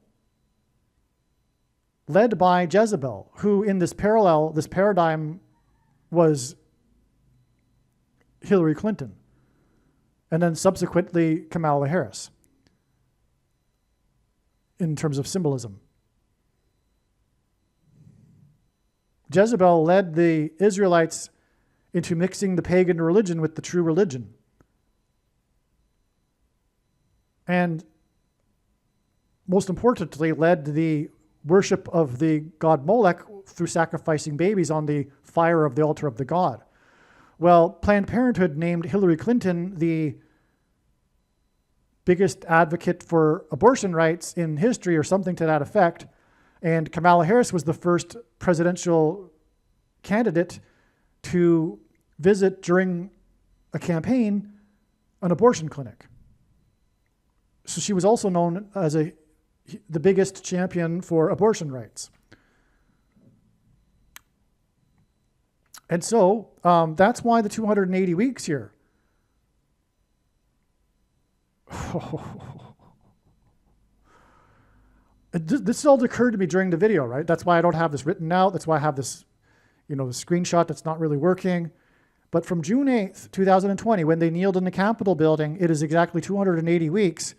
S1: led by Jezebel, who in this paradigm was Hillary Clinton, and then subsequently Kamala Harris in terms of symbolism. Jezebel led the Israelites into mixing the pagan religion with the true religion. And most importantly, led the worship of the god Molech through sacrificing babies on the fire of the altar of the god. Well, Planned Parenthood named Hillary Clinton the biggest advocate for abortion rights in history or something to that effect. And Kamala Harris was the first presidential candidate to visit during a campaign an abortion clinic. So she was also known as the biggest champion for abortion rights. And so that's why the 280 weeks here. This all occurred to me during the video, right? That's why I don't have this written out. That's why I have this, the screenshot that's not really working. But from June 8th, 2020, when they kneeled in the Capitol building, it is exactly 280 weeks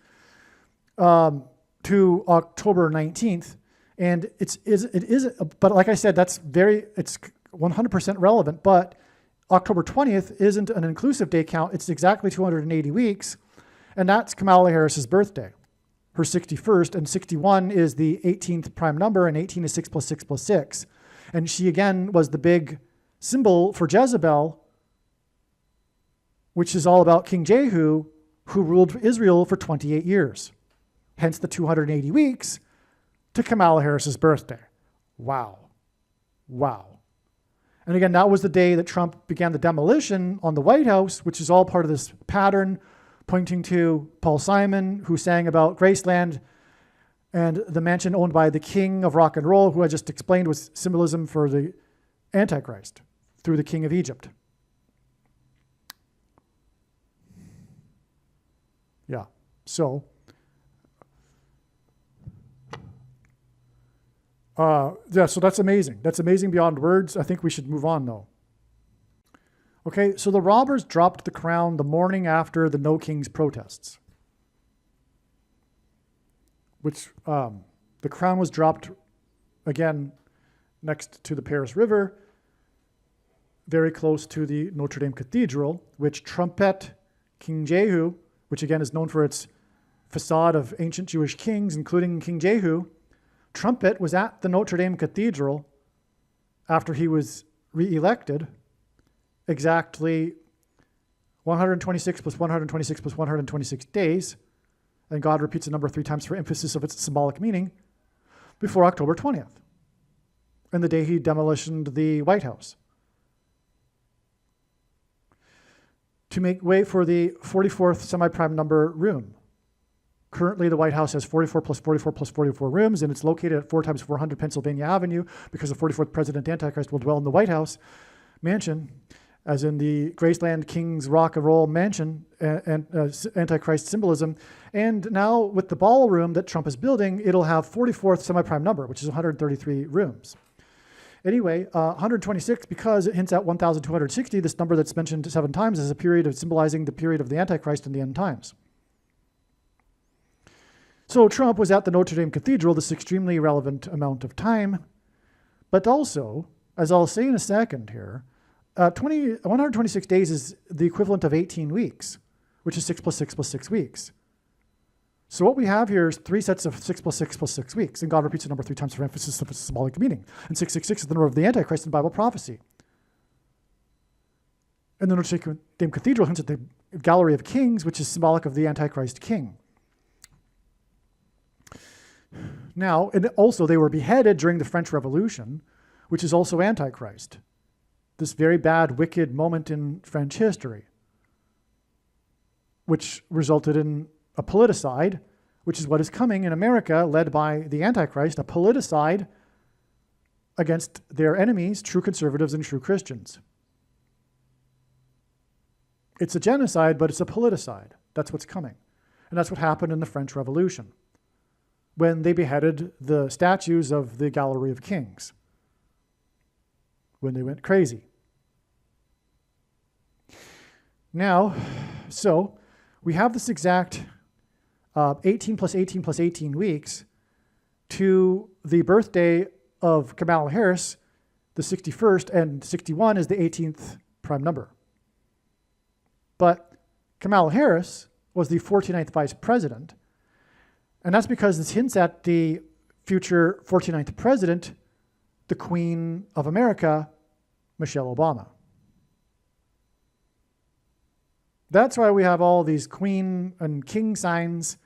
S1: to October 19th. And it is, but like I said, it's 100% relevant, but October 20th isn't an inclusive day count. It's exactly 280 weeks. And that's Kamala Harris's birthday, her 61st, and 61 is the 18th prime number, and 18 is 6 plus 6 plus 6. And she, again, was the big symbol for Jezebel, which is all about King Jehu, who ruled Israel for 28 years. Hence the 280 weeks to Kamala Harris's birthday. Wow. Wow. And again, that was the day that Trump began the demolition on the White House, which is all part of this pattern pointing to Paul Simon, who sang about Graceland and the mansion owned by the king of rock and roll, who I just explained was symbolism for the Antichrist through the king of Egypt. Yeah, so so that's amazing. That's amazing beyond words. I think we should move on, though. Okay, so the robbers dropped the crown the morning after the No Kings protests, which the crown was dropped, again, next to the Paris River, very close to the Notre Dame Cathedral, which Trumpet King Jehu, which again is known for its facade of ancient Jewish kings, including King Jehu, Trumpet was at the Notre Dame Cathedral after he was re-elected, exactly 126 plus 126 plus 126 days, and God repeats the number 3 times for emphasis of its symbolic meaning, before October 20th, and the day he demolished the White House, to make way for the 44th semi-prime number room. Currently, the White House has 44 plus 44 plus 44 rooms, and it's located at 4 times 400 Pennsylvania Avenue, because the 44th President Antichrist will dwell in the White House mansion, as in the Graceland King's Rock and Roll mansion and Antichrist symbolism. And now with the ballroom that Trump is building, it'll have 44th semi-prime number, which is 133 rooms. Anyway, 126, because it hints at 1,260, this number that's mentioned 7 times, is a period of symbolizing the period of the Antichrist in the end times. So Trump was at the Notre Dame Cathedral this extremely relevant amount of time, but also, as I'll say in a second here, 126 days is the equivalent of 18 weeks, which is 6 plus 6 plus 6 weeks. So what we have here is 3 sets of 6 plus 6 plus 6 weeks, and God repeats the number 3 times for emphasis of its symbolic meaning. And 666 is the number of the Antichrist in Bible prophecy. And the Notre Dame Cathedral hints at the Gallery of Kings, which is symbolic of the Antichrist king. Now, and also they were beheaded during the French Revolution, which is also Antichrist. This very bad, wicked moment in French history, which resulted in a politicide, which is what is coming in America, led by the Antichrist, a politicide against their enemies, true conservatives and true Christians. It's a genocide, but it's a politicide. That's what's coming. And that's what happened in the French Revolution, when they beheaded the statues of the Gallery of Kings, when they went crazy. Now, so we have this exact 18 plus 18 plus 18 weeks to the birthday of Kamala Harris, the 61st, and 61 is the 18th prime number. But Kamala Harris was the 49th vice president, and that's because this hints at the future 49th president, the Queen of America, Michelle Obama. That's why we have all these queen and king signs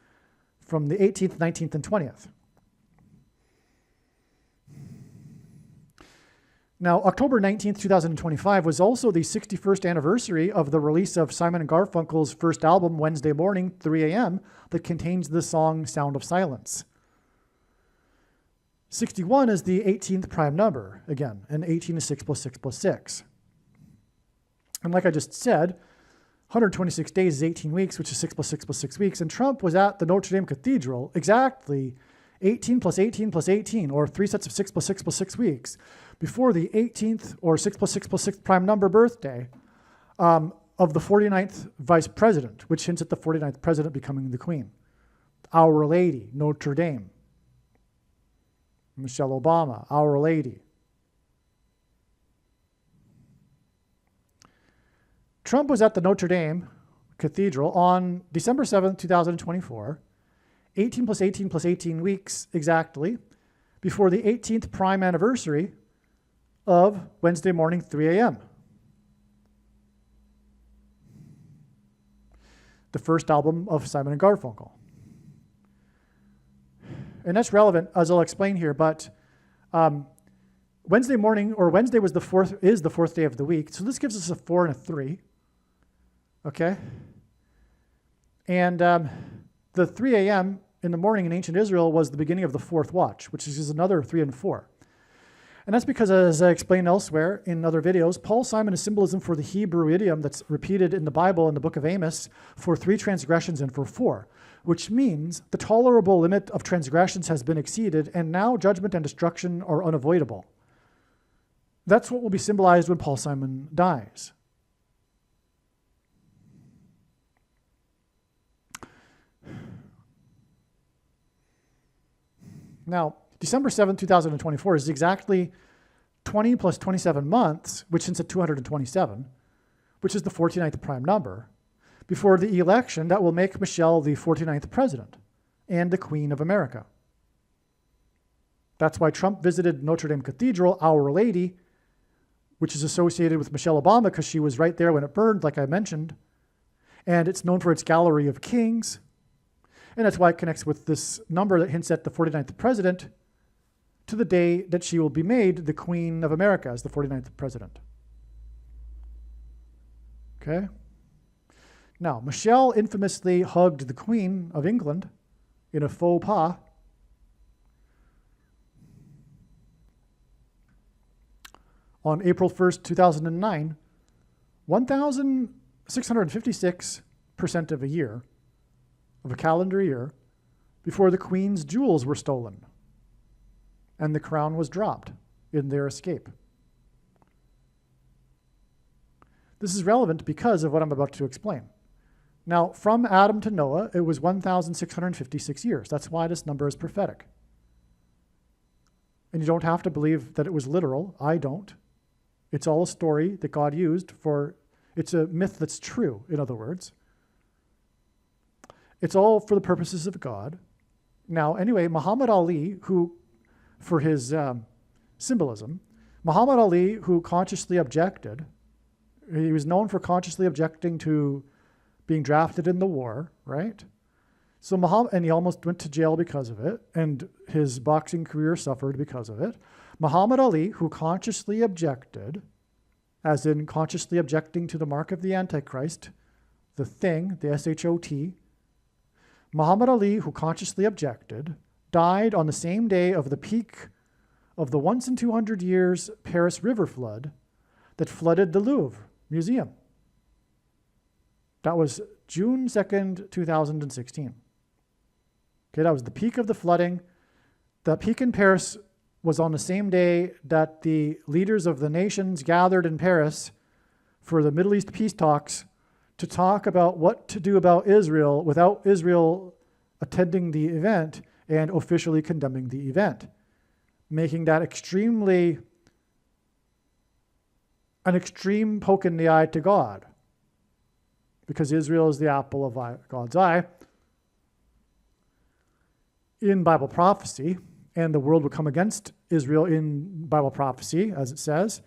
S1: from the 18th, 19th, and 20th. Now, October 19th, 2025 was also the 61st anniversary of the release of Simon & Garfunkel's first album, Wednesday Morning, 3 a.m., that contains the song Sound of Silence. 61 is the 18th prime number, again, and 18 is 6 plus 6 plus 6. And like I just said, 126 days is 18 weeks, which is 6 plus 6 plus 6 weeks, and Trump was at the Notre Dame Cathedral exactly 18 plus 18 plus 18, or 3 sets of 6 plus 6 plus 6 weeks, before the 18th, or 6 plus 6 plus 6 prime number birthday of the 49th vice president, which hints at the 49th president becoming the queen. Our Lady, Notre Dame. Michelle Obama, Our Lady. Trump was at the Notre Dame Cathedral on December 7th, 2024, 18 plus 18 plus 18 weeks exactly, before the 18th prime anniversary of Wednesday Morning, 3 a.m. The first album of Simon & Garfunkel. And that's relevant, as I'll explain here, but Wednesday morning, or Wednesday is the fourth day of the week, so this gives us a 4 and a 3, okay? And the 3 a.m. in the morning in ancient Israel was the beginning of the fourth watch, which is another 3 and 4. And that's because, as I explained elsewhere in other videos, Paul Simon is symbolism for the Hebrew idiom that's repeated in the Bible in the book of Amos for 3 transgressions and for 4, which means the tolerable limit of transgressions has been exceeded, and now judgment and destruction are unavoidable. That's what will be symbolized when Paul Simon dies. Now, December 7th, 2024 is exactly 20 plus 27 months, which hints at 227, which is the 49th prime number, before the election that will make Michelle the 49th president and the Queen of America. That's why Trump visited Notre Dame Cathedral, Our Lady, which is associated with Michelle Obama because she was right there when it burned, like I mentioned. And it's known for its gallery of kings. And that's why it connects with this number that hints at the 49th president to the day that she will be made the Queen of America as the 49th president. Okay? Now, Michelle infamously hugged the Queen of England in a faux pas. On April 1st, 2009, 1,656% of a year, of a calendar year, before the Queen's jewels were stolen and the crown was dropped in their escape. This is relevant because of what I'm about to explain. Now, from Adam to Noah, it was 1,656 years. That's why this number is prophetic. And you don't have to believe that it was literal. I don't. It's all a story that God used for, it's a myth that's true, in other words. It's all for the purposes of God. Now, anyway, Muhammad Ali, who, for his symbolism, Muhammad Ali, who consciously objected, he was known for consciously objecting to being drafted in the war, right? So Muhammad, and he almost went to jail because of it, and his boxing career suffered because of it. Muhammad Ali, who consciously objected, as in consciously objecting to the mark of the Antichrist, the thing, the S-H-O-T, Muhammad Ali, who consciously objected, died on the same day of the peak of the once in 200 years Paris River flood that flooded the Louvre Museum. That was June 2nd, 2016. Okay, that was the peak of the flooding. The peak in Paris was on the same day that the leaders of the nations gathered in Paris for the Middle East peace talks to talk about what to do about Israel without Israel attending the event and officially condemning the event, making that an extreme poke in the eye to God, because Israel is the apple of God's eye in Bible prophecy. and the world would come against Israel in Bible prophecy, as it says.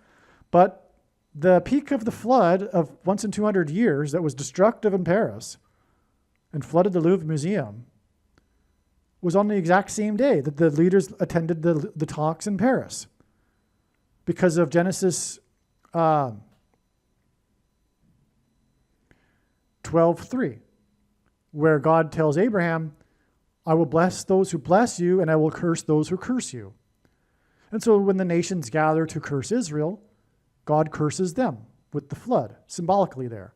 S1: But the peak of the flood of once in 200 years that was destructive in Paris and flooded the Louvre Museum was on the exact same day that the leaders attended the talks in Paris because of Genesis 12:3, where God tells Abraham, I will bless those who bless you, and I will curse those who curse you. And so when the nations gather to curse Israel, God curses them with the flood, symbolically there.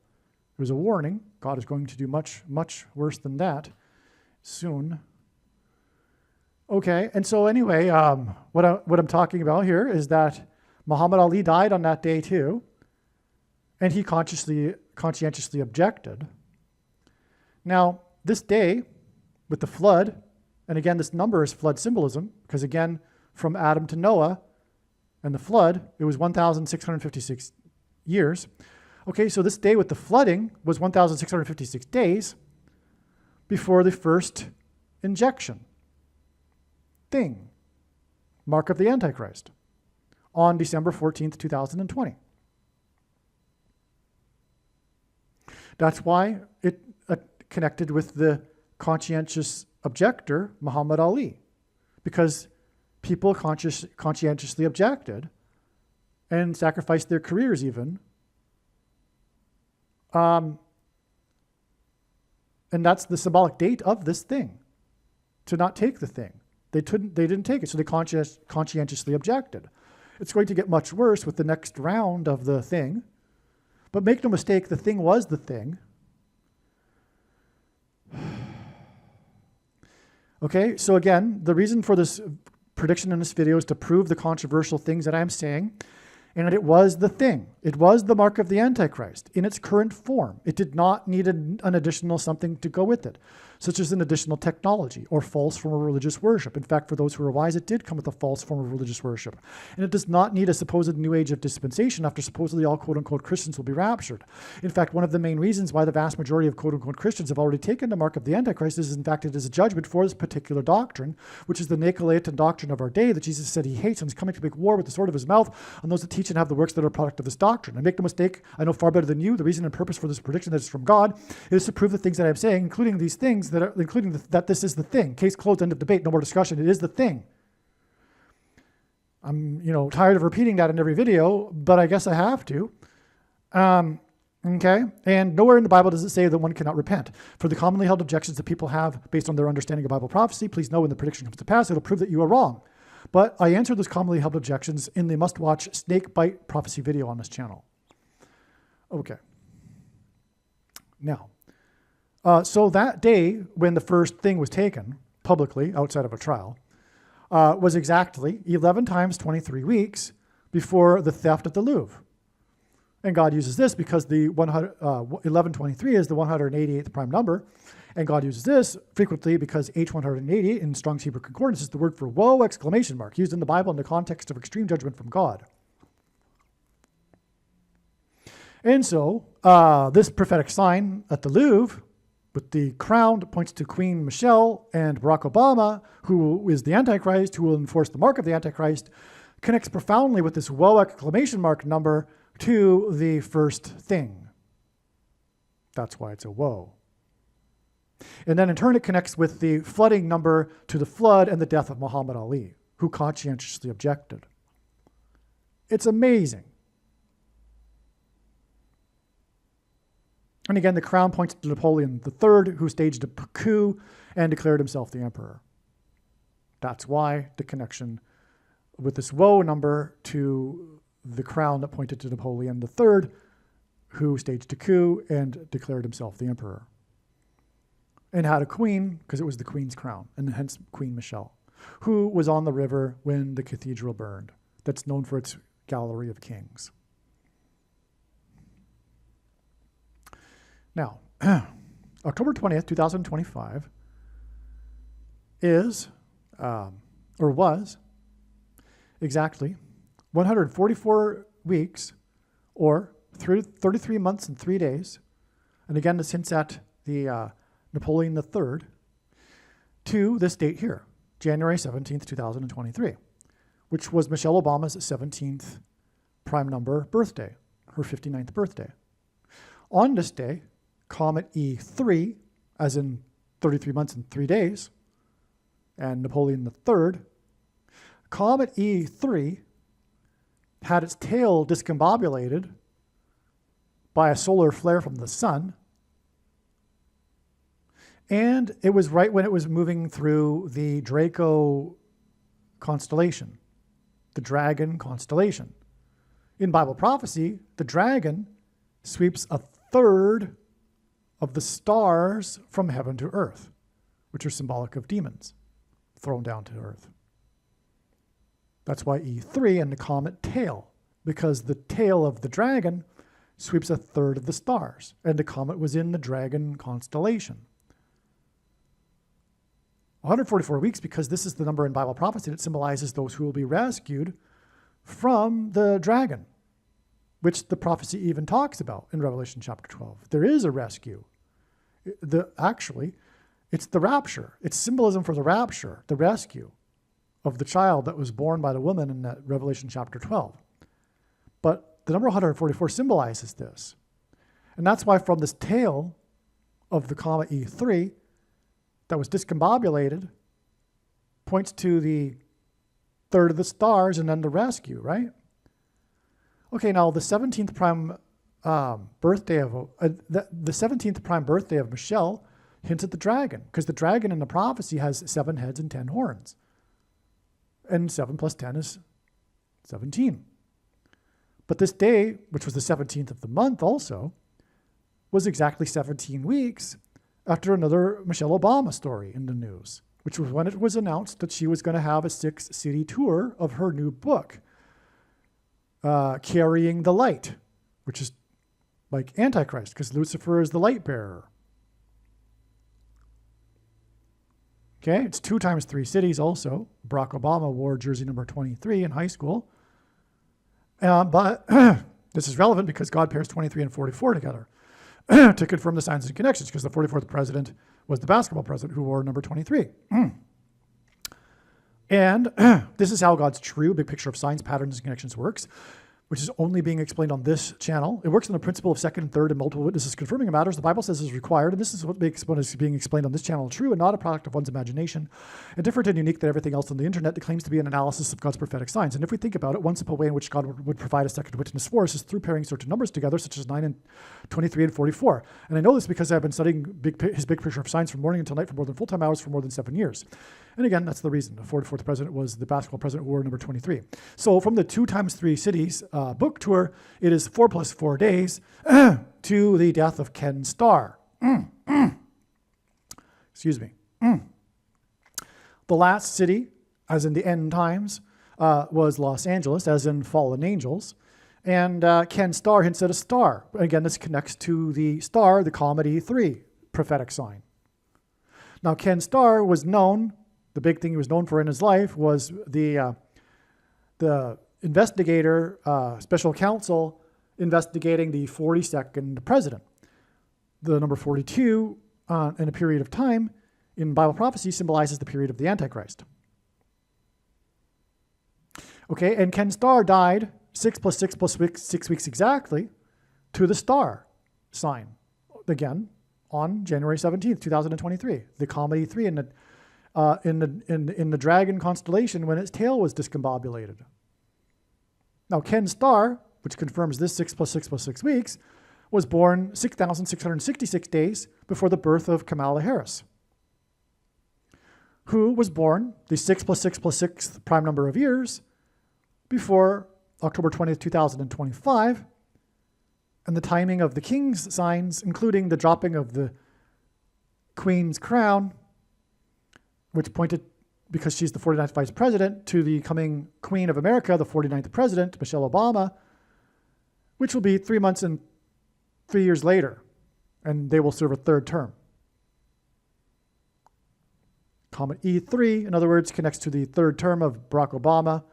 S1: There's a warning. God is going to do much, much worse than that soon. Okay, and so anyway, what I'm talking about here is that Muhammad Ali died on that day too, and he conscientiously objected. Now, this day, with the flood, and again, this number is flood symbolism, because again, from Adam to Noah and the flood, it was 1,656 years. Okay, so this day with the flooding was 1,656 days before the first injection thing, mark of the Antichrist, on December 14th, 2020. That's why it connected with the conscientious objector, Muhammad Ali, because people conscientiously objected and sacrificed their careers even. And that's the symbolic date of this thing, to not take the thing. They didn't take it, so they conscientiously objected. It's going to get much worse with the next round of the thing. But make no mistake, the thing was the thing. Okay, so again, the reason for this prediction in this video is to prove the controversial things that I'm saying, and it was the thing. It was the mark of the Antichrist in its current form. It did not need an additional something to go with it, such as an additional technology or false form of religious worship. In fact, for those who are wise, it did come with a false form of religious worship. And it does not need a supposed new age of dispensation after supposedly all quote-unquote Christians will be raptured. In fact, one of the main reasons why the vast majority of quote-unquote Christians have already taken the mark of the Antichrist is, in fact, it is a judgment for this particular doctrine, which is the Nicolaitan doctrine of our day that Jesus said he hates and is coming to make war with the sword of his mouth on those that teach and have the works that are a product of this doctrine. And make no mistake, I know far better than you, the reason and purpose for this prediction that is from God is to prove the things that I'm saying, including these things that are, that this is the thing. Case closed, end of debate, no more discussion. It is the thing. I'm, tired of repeating that in every video, but I guess I have to. Okay? And nowhere in the Bible does it say that one cannot repent. For the commonly held objections that people have based on their understanding of Bible prophecy, please know when the prediction comes to pass, it'll prove that you are wrong. But I answered those commonly held objections in the must-watch snake bite prophecy video on this channel. Okay. Now, so that day when the first thing was taken publicly outside of a trial was exactly 11 times 23 weeks before the theft at the Louvre. And God uses this because the 1123 is the 188th prime number. And God uses this frequently because H188 in Strong's Hebrew Concordance is the word for woe, exclamation mark, used in the Bible in the context of extreme judgment from God. And so this prophetic sign at the Louvre with the crown that points to Queen Michelle and Barack Obama, who is the Antichrist, who will enforce the mark of the Antichrist, connects profoundly with this woe, exclamation mark number to the first thing. That's why it's a woe. And then in turn, it connects with the flooding number to the flood and the death of Muhammad Ali, who conscientiously objected. It's amazing. And again, the crown points to Napoleon III, who staged a coup and declared himself the emperor. That's why the connection with this woe number to the crown that pointed to Napoleon III, who staged a coup and declared himself the emperor. And had a queen, because it was the queen's crown, and hence Queen Michelle, who was on the river when the cathedral burned. That's known for its gallery of kings. Now, October 20th, 2025 is, or was, exactly 144 weeks, or 33 months and 3 days, and again, this hints at the Napoleon III, to this date here, January 17th, 2023, which was Michelle Obama's 17th prime number birthday, her 59th birthday. On this day, Comet E3, as in 33 months and 3 days, and Napoleon III, Comet E3 had its tail discombobulated by a solar flare from the sun, and it was right when it was moving through the Draco constellation, the dragon constellation. In Bible prophecy, the dragon sweeps a third of the stars from heaven to earth, which are symbolic of demons thrown down to earth. That's why E3 and the comet tail, because the tail of the dragon sweeps a third of the stars, and the comet was in the dragon constellation. 144 weeks, because this is the number in Bible prophecy that symbolizes those who will be rescued from the dragon, which the prophecy even talks about in Revelation chapter 12. There is a rescue. Actually, it's the rapture. It's symbolism for the rapture, the rescue of the child that was born by the woman in that Revelation chapter 12. But the number 144 symbolizes this. And that's why from this tail of the comet E3 that was discombobulated points to the third of the stars and then the rescue, right? Okay, now the 17th prime birthday of the 17th prime birthday of Michelle hints at the dragon, because the dragon in the prophecy has 7 heads and 10 horns. And 7 plus 10 is 17. But this day, which was the 17th of the month also, was exactly 17 weeks after another Michelle Obama story in the news, which was when it was announced that she was going to have a 6-city tour of her new book, Carrying the Light, which is like Antichrist, because Lucifer is the light bearer. Okay, it's 2 times 3 cities also. Barack Obama wore jersey number 23 in high school. But this is relevant because God pairs 23 and 44 together to confirm the signs and connections, because the 44th president was the basketball president who wore number 23. And this is how God's true big picture of signs, patterns, and connections works, which is only being explained on this channel. It works on the principle of second, third, and multiple witnesses confirming matters the Bible says is required, and this is what makes what is being explained on this channel true and not a product of one's imagination, and different and unique than everything else on the internet that claims to be an analysis of God's prophetic signs. And if we think about it, one simple way in which God would provide a second witness for us is through pairing certain numbers together, such as 9 and 23 and 44. And I know this because I've been studying his big picture of signs from morning until night for more than full-time hours for more than 7 years. And again, that's the reason. The 44th president was the basketball president who wore number 23. So from the 2 times 3 cities book tour, it is 4 plus 4 days to the death of Ken Starr. Excuse me. The last city, as in the end times, was Los Angeles, as in fallen angels. And Ken Starr hints at a star. Again, this connects to the star, the comet E3 prophetic sign. Now, Ken Starr was known, the big thing he was known for in his life was the investigator, special counsel investigating the 42nd president. The number 42 in a period of time in Bible prophecy symbolizes the period of the Antichrist. Okay, and Ken Starr died 6 plus 6 plus 6 weeks exactly to the star sign. Again, on January 17th, 2023, the comet E3 in the dragon constellation when its tail was discombobulated. Now, Ken Starr, which confirms this 6 plus 6 plus 6 weeks, was born 6,666 days before the birth of Kamala Harris, who was born the 6 plus 6 plus 6 prime number of years before October 20th, 2025, and the timing of the king's signs, including the dropping of the queen's crown, which pointed, because she's the 49th vice president, to the coming Queen of America, the 49th president, Michelle Obama, which will be 3 months and 3 years later, and they will serve a 3rd term. Comet E3, in other words, connects to the 3rd term of Barack Obama.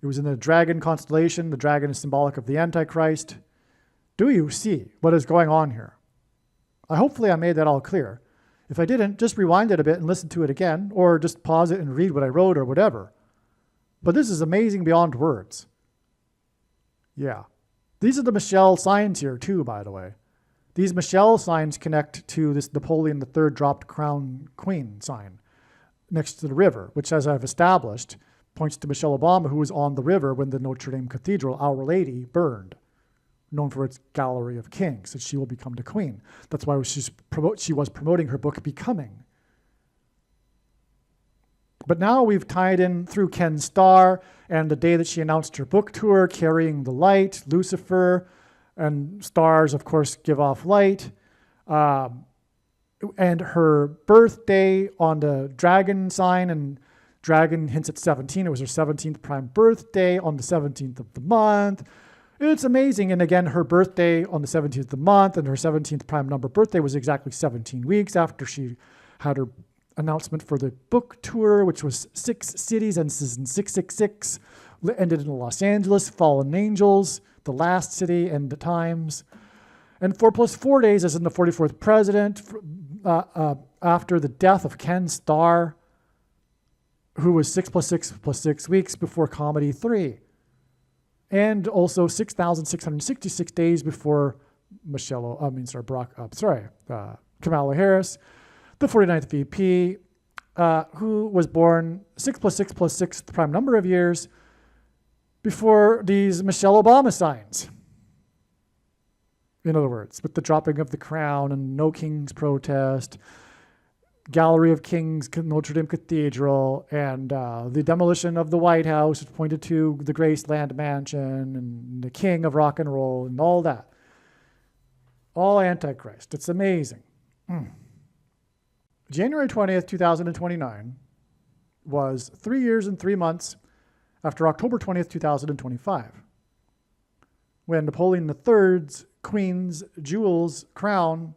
S1: It was in the dragon constellation. The dragon is symbolic of the Antichrist. Do you see what is going on here? Hopefully I made that all clear. If I didn't, just rewind it a bit and listen to it again, or just pause it and read what I wrote or whatever. But this is amazing beyond words. Yeah. These are the Michelle signs here too, by the way. These Michelle signs connect to this Napoleon III dropped crown queen sign next to the river, which, as I've established, points to Michelle Obama, who was on the river when the Notre Dame Cathedral, Our Lady, burned, known for its gallery of kings, and she will become the queen. That's why she was promoting her book, Becoming. But now we've tied in through Ken Starr and the day that she announced her book tour, Carrying the Light, Lucifer, and stars, of course, give off light. And her birthday on the dragon sign, and dragon hints at 17. It was her 17th prime birthday on the 17th of the month. It's amazing. And again, her birthday on the 17th of the month and her 17th prime number birthday was exactly 17 weeks after she had her announcement for the book tour, which was 6 cities, and this is in 666, ended in Los Angeles, Fallen Angels, the last city, and the times. And 4 plus 4 days as in the 44th president, after the death of Ken Starr, who was 6 plus 6 plus 6 weeks before Comedy 3. And also 6,666 days before Kamala Harris, the 49th VP, who was born 6 plus 6 plus 6 prime number of years before these Michelle Obama signs. In other words, with the dropping of the crown and No King's Protest, Gallery of Kings, Notre Dame Cathedral, and the demolition of the White House, which pointed to the Graceland Mansion and the King of Rock and Roll and all that. All Antichrist. It's amazing. January 20th, 2029 was 3 years and 3 months after October 20th, 2025, when Napoleon III's Queen's Jewels crown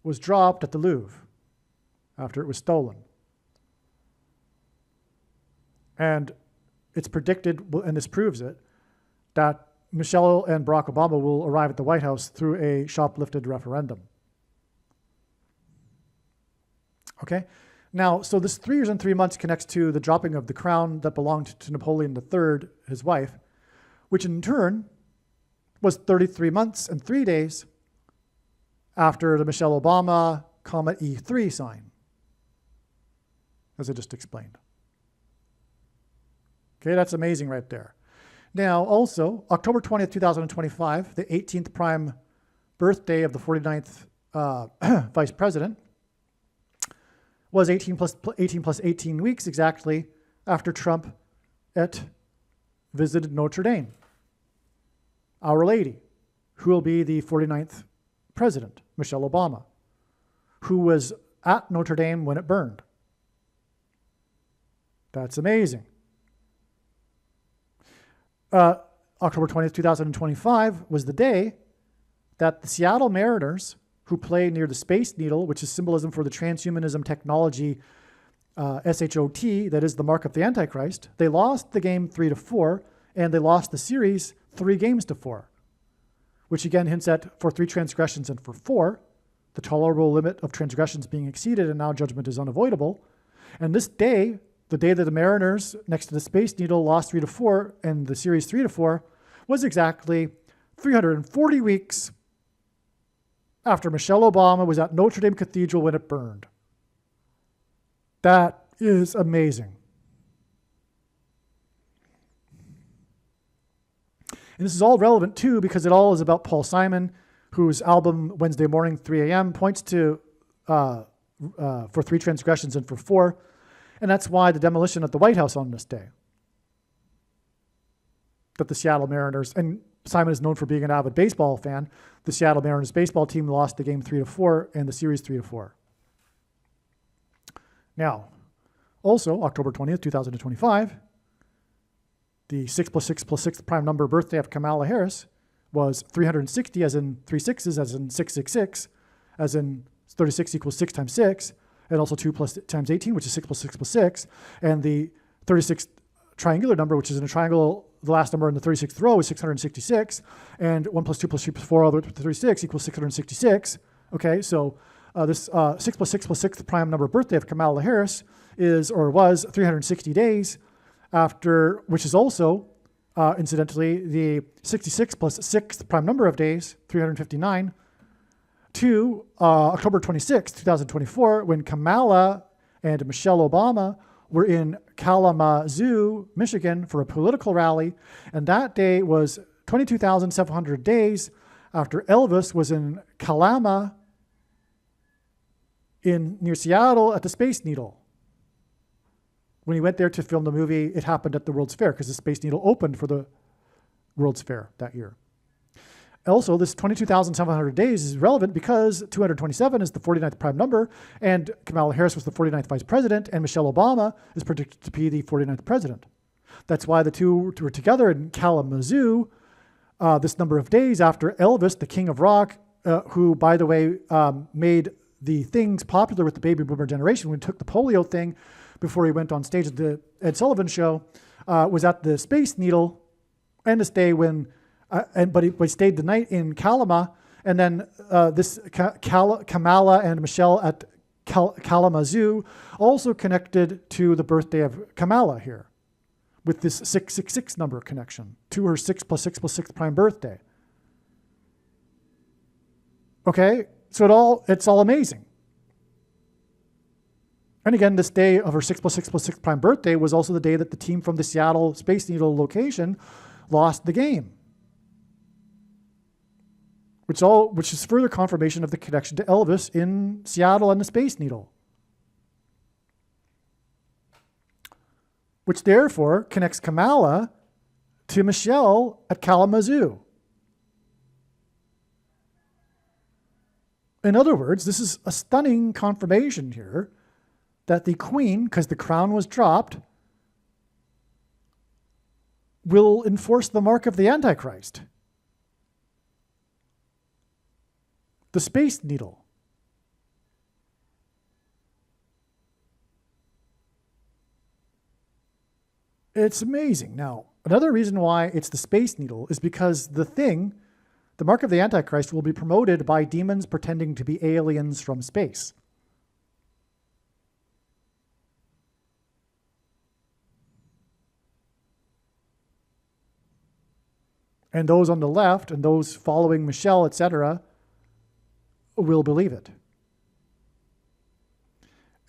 S1: was dropped at the Louvre after it was stolen. And it's predicted, and this proves it, that Michelle and Barack Obama will arrive at the White House through a shoplifted referendum. Okay? Now, so this 3 years and 3 months connects to the dropping of the crown that belonged to Napoleon III, his wife, which in turn was 33 months and 3 days after the Michelle Obama, E3 sign, as I just explained. Okay, that's amazing right there. Now, also, October 20th, 2025, the 18th prime birthday of the 49th vice president, was 18 plus 18 weeks exactly after Trump visited Notre Dame, Our Lady, who will be the 49th president, Michelle Obama, who was at Notre Dame when it burned. That's amazing. October 20th, 2025 was the day that the Seattle Mariners, who play near the Space Needle, which is symbolism for the transhumanism technology, SHOT, that is the mark of the Antichrist, they lost the game 3-4, and they lost the series 3-4, which again hints at for 3 transgressions and for 4, the tolerable limit of transgressions being exceeded, and now judgment is unavoidable. And this day, the day that the Mariners, next to the Space Needle, lost 3-4, and the series 3-4, was exactly 340 weeks after Michelle Obama was at Notre Dame Cathedral when it burned. That is amazing. And this is all relevant too because it all is about Paul Simon, whose album Wednesday Morning 3 a.m. points to for 3 transgressions and for 4. And that's why the demolition at the White House on this day, that the Seattle Mariners, and Simon is known for being an avid baseball fan, the Seattle Mariners baseball team lost the game 3-4 and the series 3-4. Now, also October 20th, 2025, the 6 plus 6 plus 6 prime number birthday of Kamala Harris was 360, as in 3 sixes, as in 666, as in 36 equals 6 times 6, and also 2 plus times 18, which is 6 plus 6 plus 6, and the 36th triangular number, which is in a triangle, the last number in the 36th row is 666, and 1 plus 2 plus 3 plus 4 all the way to 36 equals 666. Okay, so This 6 plus 6 plus 6th prime number birthday of Kamala Harris is or was 360 days after, which is also, incidentally, the 66 plus 6th prime number of days, 359, to October 26, 2024, when Kamala and Michelle Obama were in Kalamazoo, Michigan for a political rally. And that day was 22,700 days after Elvis was in Kalama near Seattle at the Space Needle. When he went there to film the movie, it happened at the World's Fair because the Space Needle opened for the World's Fair that year. Also, this 22,700 days is relevant because 227 is the 49th prime number, and Kamala Harris was the 49th vice president, and Michelle Obama is predicted to be the 49th president. That's why the two were together in Kalamazoo this number of days after Elvis, the king of rock, who, by the way, made the things popular with the baby boomer generation when he took the polio thing before he went on stage at the Ed Sullivan show, was at the Space Needle and this day when but he stayed the night in Kalama, and then this Kamala and Michelle at Kalamazoo also connected to the birthday of Kamala here with this 666 number connection to her 6 plus 6 plus 6 prime birthday. Okay, so it's all amazing. And again, this day of her 6 plus 6 plus 6 prime birthday was also the day that the team from the Seattle Space Needle location lost the game. Which is further confirmation of the connection to Elvis in Seattle and the Space Needle. Which therefore connects Kamala to Michelle at Kalamazoo. In other words, this is a stunning confirmation here that the Queen, because the crown was dropped, will enforce the mark of the Antichrist. The Space Needle. It's amazing. Now, another reason why it's the Space Needle is because the mark of the Antichrist, will be promoted by demons pretending to be aliens from space. And those on the left and those following Michelle, etc., will believe it.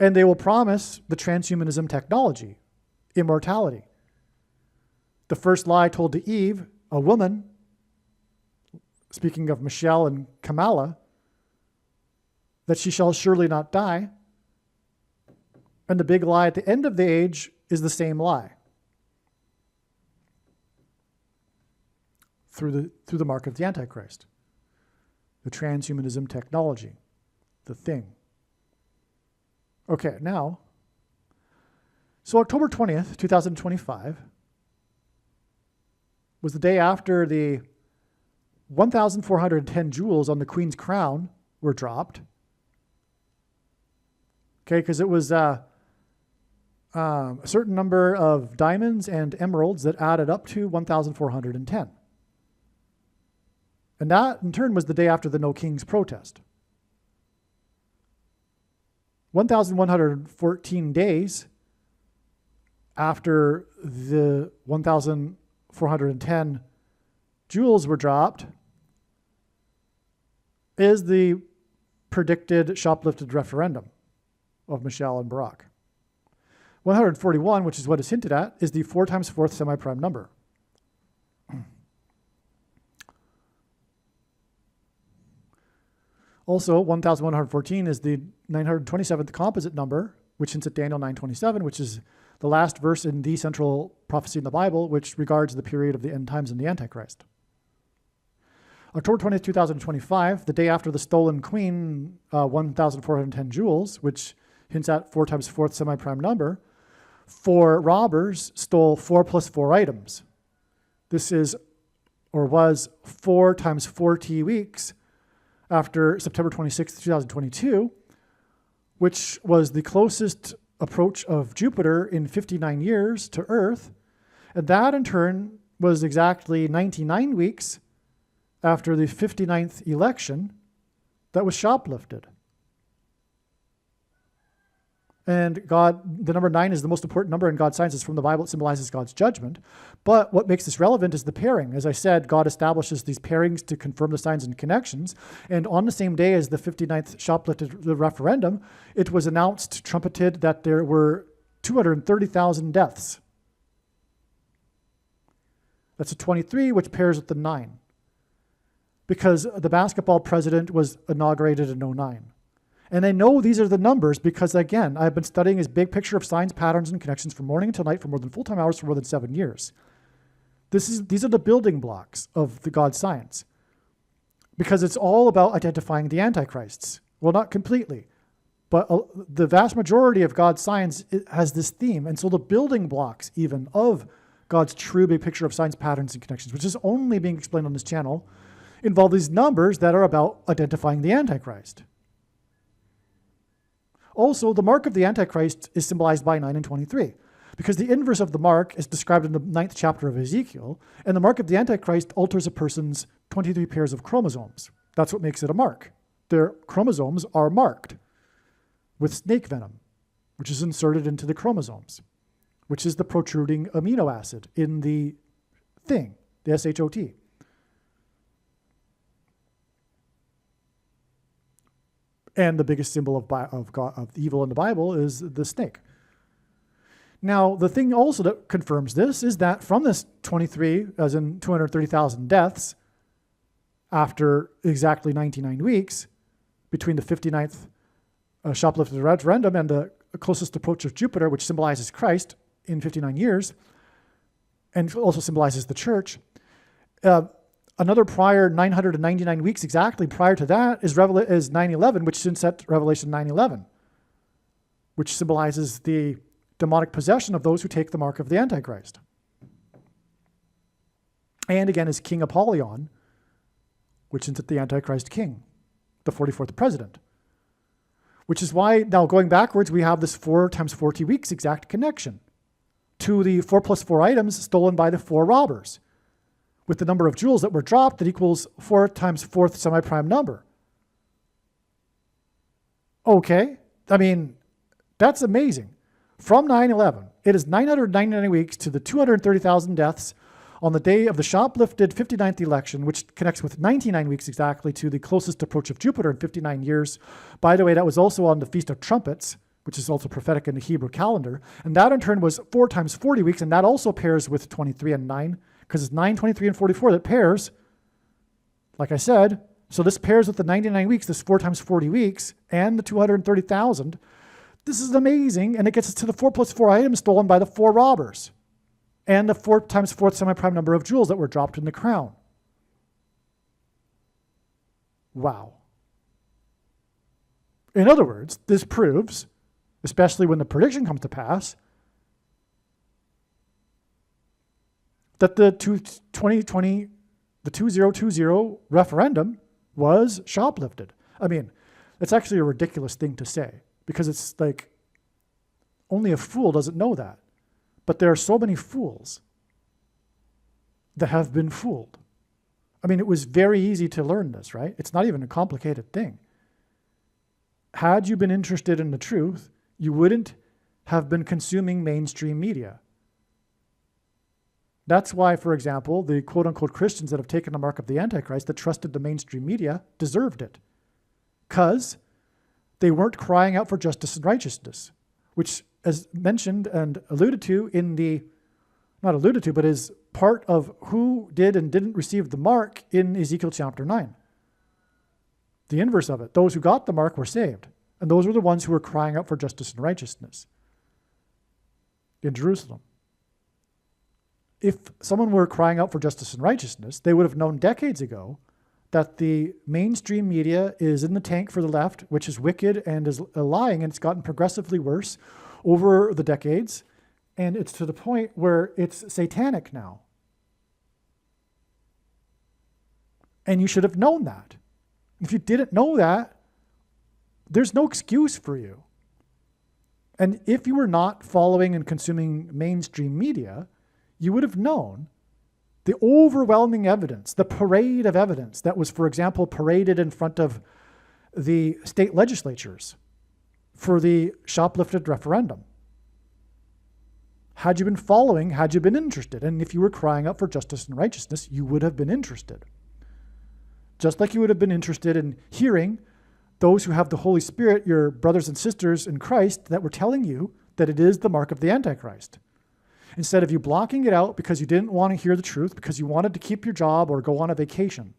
S1: And they will promise the transhumanism technology, immortality. The first lie told to Eve, a woman, speaking of Michelle and Kamala, that she shall surely not die. And the big lie at the end of the age is the same lie. Through the mark of the Antichrist. The transhumanism technology, the thing. Okay, now, so October 20th, 2025 was the day after the 1,410 jewels on the Queen's crown were dropped. Okay, because it was a certain number of diamonds and emeralds that added up to 1,410. And that, in turn, was the day after the No Kings protest. 1,114 days after the 1,410 jewels were dropped is the predicted shoplifted referendum of Michelle and Barack. 141, which is what is hinted at, is the 4 times 4th semi-prime number. Also, 1,114 is the 927th composite number, which hints at Daniel 9:27, which is the last verse in the central prophecy in the Bible, which regards the period of the end times and the Antichrist. October 20th, 2025, the day after the stolen Queen, 1,410 jewels, which hints at 4 times 4th semi-prime number, 4 robbers stole 4 plus 4 items. This is, or was, 4 times 40 weeks, after September 26, 2022, which was the closest approach of Jupiter in 59 years to Earth. And that, in turn, was exactly 99 weeks after the 59th election that was shoplifted. And the number 9 is the most important number in God's sciences from the Bible. It symbolizes God's judgment. But what makes this relevant is the pairing. As I said, God establishes these pairings to confirm the signs and connections. And on the same day as the 59th shoplifted referendum, it was announced, trumpeted, that there were 230,000 deaths. That's a 23, which pairs with the 9. Because the basketball president was inaugurated in 09. And I know these are the numbers because, again, I've been studying his big picture of signs, patterns, and connections from morning until night for more than full-time hours for more than 7 years. These are the building blocks of the God science. Because it's all about identifying the antichrists. Well, not completely, but the vast majority of God's science has this theme. And so the building blocks even of God's true big picture of signs, patterns, and connections, which is only being explained on this channel, involve these numbers that are about identifying the Antichrist. Also, the mark of the Antichrist is symbolized by 9 and 23, because the inverse of the mark is described in the 9th chapter of Ezekiel, and the mark of the Antichrist alters a person's 23 pairs of chromosomes. That's what makes it a mark. Their chromosomes are marked with snake venom, which is inserted into the chromosomes, which is the protruding amino acid in the thing, the SHOT. And the biggest symbol of evil in the Bible is the snake. Now, the thing also that confirms this is that from this 23, as in 230,000 deaths, after exactly 99 weeks, between the 59th shoplifted referendum and the closest approach of Jupiter, which symbolizes Christ in 59 years, and also symbolizes the church, another prior 999 weeks exactly prior to that is 9/11, which soon set Revelation 9/11, which symbolizes the demonic possession of those who take the mark of the Antichrist. And again is King Apollyon, which is the Antichrist king, the 44th president. Which is why, now going backwards, we have this 4 times 40 weeks exact connection to the 4 plus 4 items stolen by the 4 robbers, with the number of jewels that were dropped that equals 4 times 4th semi-prime number. Okay, I mean, that's amazing. From 9/11, it is 999 weeks to the 230,000 deaths on the day of the shoplifted 59th election, which connects with 99 weeks exactly to the closest approach of Jupiter in 59 years. By the way, that was also on the Feast of Trumpets, which is also prophetic in the Hebrew calendar. And that in turn was 4 times 40 weeks, and that also pairs with 23 and 9, because it's 9, 23, and 44 that pairs, like I said. So this pairs with the 99 weeks, this 4 times 40 weeks, and the 230,000. This is amazing, and it gets us to the 4 plus 4 items stolen by the 4 robbers, and the 4 times 4th semi-prime number of jewels that were dropped in the crown. Wow. In other words, this proves, especially when the prediction comes to pass, that the 2020 referendum was shoplifted. I mean, it's actually a ridiculous thing to say, because it's like only a fool doesn't know that. But there are so many fools that have been fooled. I mean, it was very easy to learn this, right? It's not even a complicated thing. Had you been interested in the truth, you wouldn't have been consuming mainstream media. That's why, for example, the quote-unquote Christians that have taken the mark of the Antichrist that trusted the mainstream media deserved it, because they weren't crying out for justice and righteousness, which, as mentioned and alluded to in the, not alluded to, but is part of who did and didn't receive the mark in Ezekiel chapter 9. The inverse of it, those who got the mark were saved, and those were the ones who were crying out for justice and righteousness in Jerusalem. If someone were crying out for justice and righteousness, they would have known decades ago that the mainstream media is in the tank for the left, which is wicked and is lying, and it's gotten progressively worse over the decades, and it's to the point where it's satanic now. And you should have known that. If you didn't know that, there's no excuse for you. And if you were not following and consuming mainstream media, you would have known the overwhelming evidence, the parade of evidence that was, for example, paraded in front of the state legislatures for the shoplifted referendum. Had you been following, had you been interested, and if you were crying out for justice and righteousness, you would have been interested. Just like you would have been interested in hearing those who have the Holy Spirit, your brothers and sisters in Christ, that were telling you that it is the mark of the Antichrist. Instead of you blocking it out because you didn't want to hear the truth, because you wanted to keep your job or go on a vacation.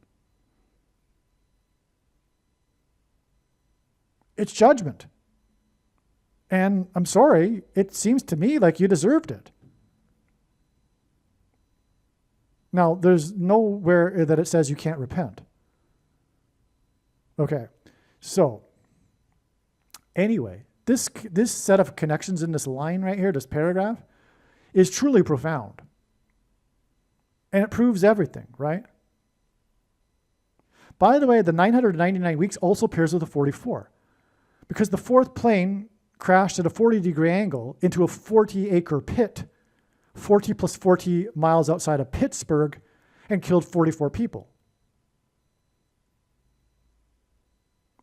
S1: It's judgment. And I'm sorry, it seems to me like you deserved it. Now, there's nowhere that it says you can't repent. Okay, so anyway, this set of connections in this line right here, this paragraph, is truly profound. And it proves everything, right? By the way, the 999 weeks also pairs with the 44, because the fourth plane crashed at a 40-degree angle into a 40-acre pit, 40 plus 40 miles outside of Pittsburgh, and killed 44 people.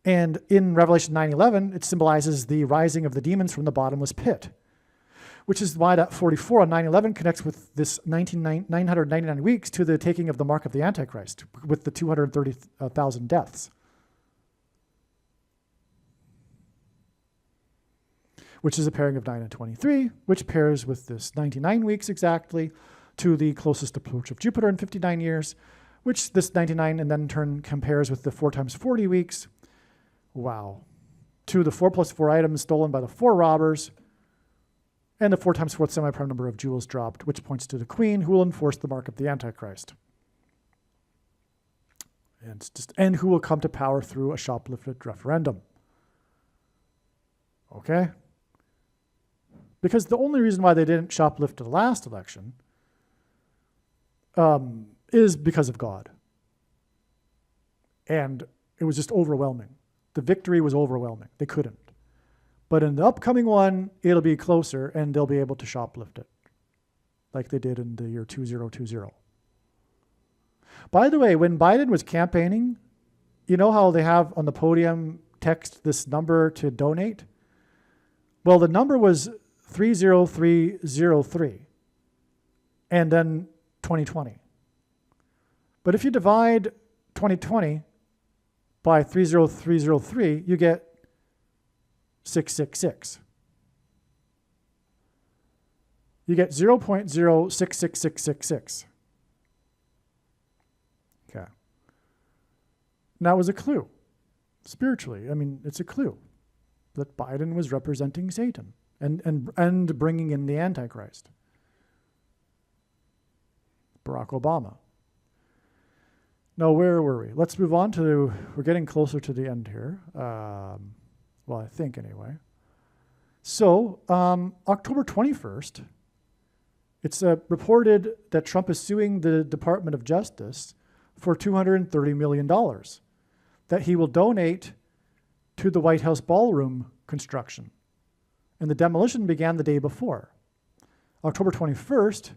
S1: And in Revelation 9:11, it symbolizes the rising of the demons from the bottomless pit, which is why that 44 on 9/11 connects with this 999 weeks to the taking of the mark of the Antichrist, with the 230,000 deaths. Which is a pairing of 9 and 23, which pairs with this 99 weeks exactly to the closest approach of Jupiter in 59 years, which this 99 and then in turn compares with the 4 times 40 weeks. Wow. To the 4 plus 4 items stolen by the 4 robbers, and the 4 times 4th semi-prime number of jewels dropped, which points to the queen who will enforce the mark of the Antichrist. And who will come to power through a shoplifted referendum. Okay? Because the only reason why they didn't shoplift the last election is because of God. And it was just overwhelming. The victory was overwhelming. They couldn't. But in the upcoming one, it'll be closer and they'll be able to shoplift it, like they did in the year 2020. By the way, when Biden was campaigning, you know how they have on the podium text this number to donate? Well, the number was 30303 and then 2020. But if you divide 2020 by 30303, you get 666. You get 0.066666. Okay. And that was a clue. Spiritually, I mean, it's a clue that Biden was representing Satan and bringing in the Antichrist. Barack Obama. Now, where were we? Let's move on to, we're getting closer to the end here. Well, I think anyway. So, October 21st, it's reported that Trump is suing the Department of Justice for $230 million that he will donate to the White House ballroom construction. And the demolition began the day before. October 21st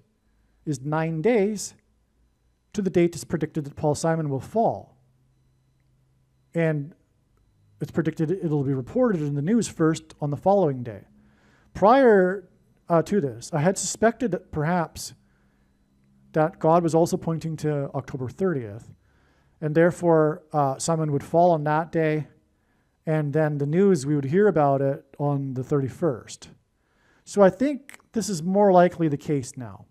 S1: is 9 days to the date it's predicted that Paul Simon will fall. And it's predicted it'll be reported in the news first on the following day. Prior to this, I had suspected that perhaps that God was also pointing to October 30th, and therefore Simon would fall on that day, and then the news, we would hear about it on the 31st. So I think this is more likely the case now.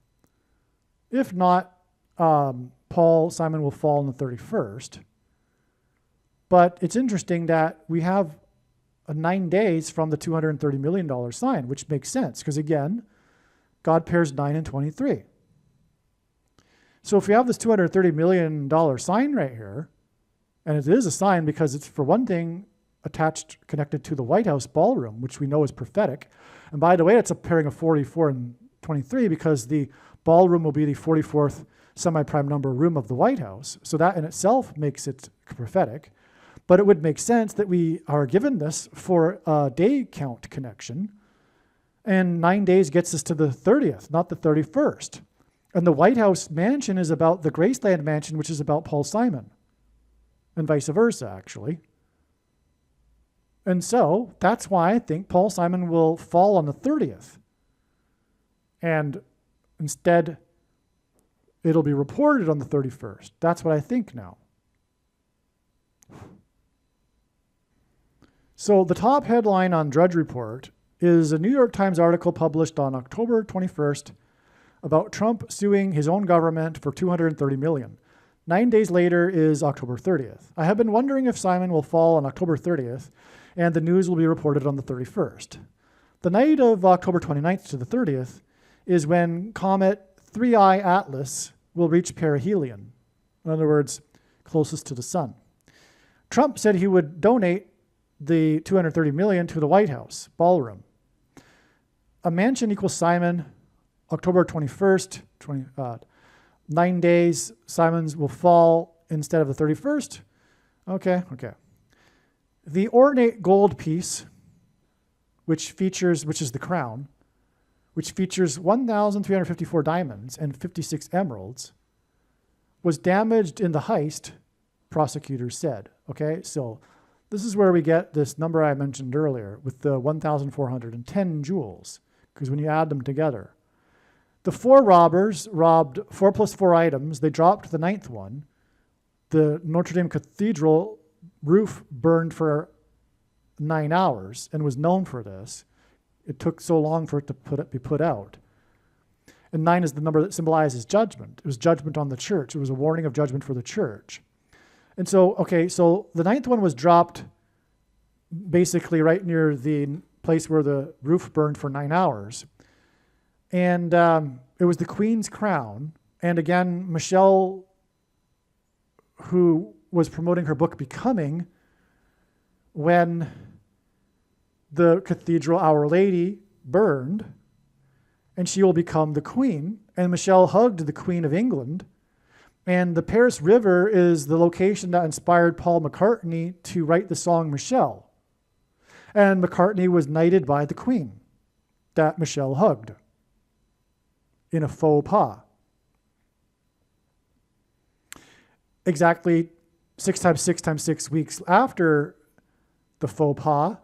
S1: If not, Paul Simon will fall on the 31st. But it's interesting that we have 9 days from the $230 million sign, which makes sense because, again, God pairs 9 and 23. So if we have this $230 million sign right here, and it is a sign because it's, for one thing, attached, connected to the White House ballroom, which we know is prophetic. And by the way, it's a pairing of 44 and 23 because the ballroom will be the 44th semi-prime number room of the White House. So that in itself makes it prophetic. But it would make sense that we are given this for a day count connection. And 9 days gets us to the 30th, not the 31st. And the White House mansion is about the Graceland mansion, which is about Paul Simon. And vice versa, actually. And so that's why I think Paul Simon will fall on the 30th. And instead, it'll be reported on the 31st. That's what I think now. So the top headline on Drudge Report is a New York Times article published on October 21st about Trump suing his own government for $230 million. 9 days later is October 30th. I have been wondering if Simon will fall on October 30th, and the news will be reported on the 31st. The night of October 29th to the 30th is when Comet 3I Atlas will reach perihelion, in other words, closest to the sun. Trump said he would donate the $230 million to the White House ballroom. A mansion equals Simon, October 21st, 9 days, Simon's will fall instead of the 31st. Okay. The ornate gold piece, which is the crown, which features 1,354 diamonds and 56 emeralds, was damaged in the heist, prosecutors said. Okay, so this is where we get this number I mentioned earlier with the 1,410 jewels, because when you add them together, the 4 robbers robbed 4 plus 4 items. They dropped the 9th one. The Notre Dame Cathedral roof burned for 9 hours and was known for this. It took so long for it to be put out. And 9 is the number that symbolizes judgment. It was judgment on the church. It was a warning of judgment for the church. And so the 9th one was dropped basically right near the place where the roof burned for 9 hours. And it was the Queen's crown. And again, Michelle, who was promoting her book Becoming, when the cathedral Our Lady burned, and she will become the Queen. And Michelle hugged the Queen of England. And the Paris River is the location that inspired Paul McCartney to write the song Michelle. And McCartney was knighted by the Queen that Michelle hugged in a faux pas. Exactly 6 times 6 times 6 weeks after the faux pas.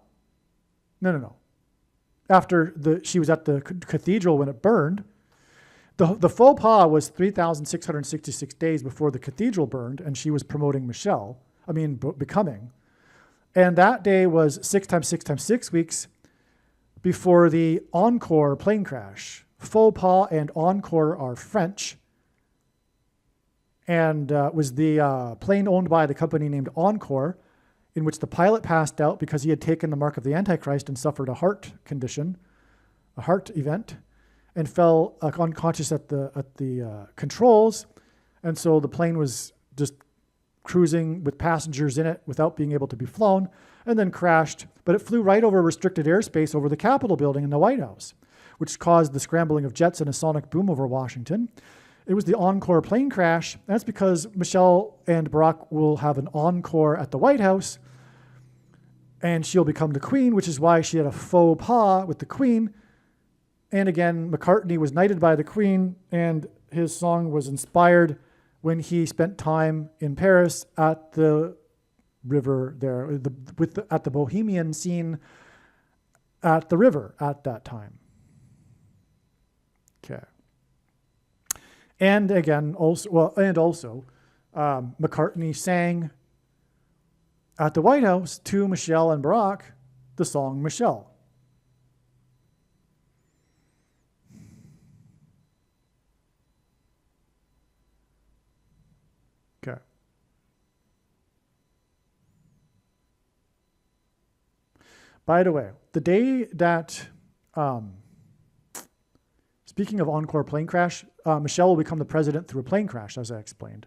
S1: No. After she was at the cathedral when it burned. The faux pas was 3,666 days before the cathedral burned, and she was promoting Becoming. And that day was 6 times 6 times 6 weeks before the Encore plane crash. Faux pas and Encore are French, and was the plane owned by the company named Encore, in which the pilot passed out because he had taken the mark of the Antichrist and suffered a heart condition, a heart event, and fell unconscious at the controls. And so the plane was just cruising with passengers in it without being able to be flown, and then crashed. But it flew right over restricted airspace over the Capitol building and the White House, which caused the scrambling of jets and a sonic boom over Washington. It was the Encore plane crash. That's because Michelle and Barack will have an encore at the White House, and she'll become the Queen, which is why she had a faux pas with the Queen. And again, McCartney was knighted by the Queen, and his song was inspired when he spent time in Paris at the river there, at the Bohemian scene at the river at that time. Okay. And again, also, McCartney sang at the White House to Michelle and Barack the song Michelle. Okay. By the way, the day that, speaking of Encore plane crash, Michelle will become the president through a plane crash, as I explained.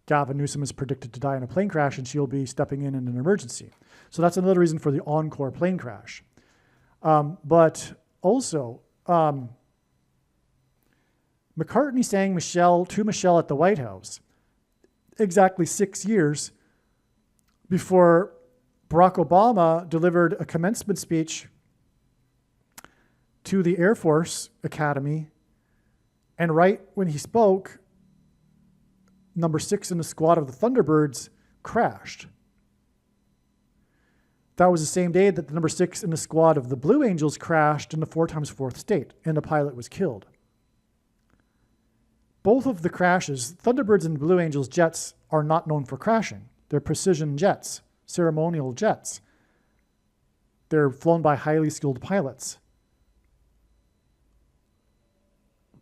S1: Gavin Newsom is predicted to die in a plane crash, and she'll be stepping in an emergency. So that's another reason for the Encore plane crash. But also, McCartney sang to Michelle at the White House exactly 6 years before Barack Obama delivered a commencement speech to the Air Force Academy, and right when he spoke, number 6 in the squad of the Thunderbirds crashed. That was the same day that the number 6 in the squad of the Blue Angels crashed in the 4x4th state, and the pilot was killed. Both of the crashes, Thunderbirds and Blue Angels jets are not known for crashing. They're precision jets, ceremonial jets. They're flown by highly skilled pilots.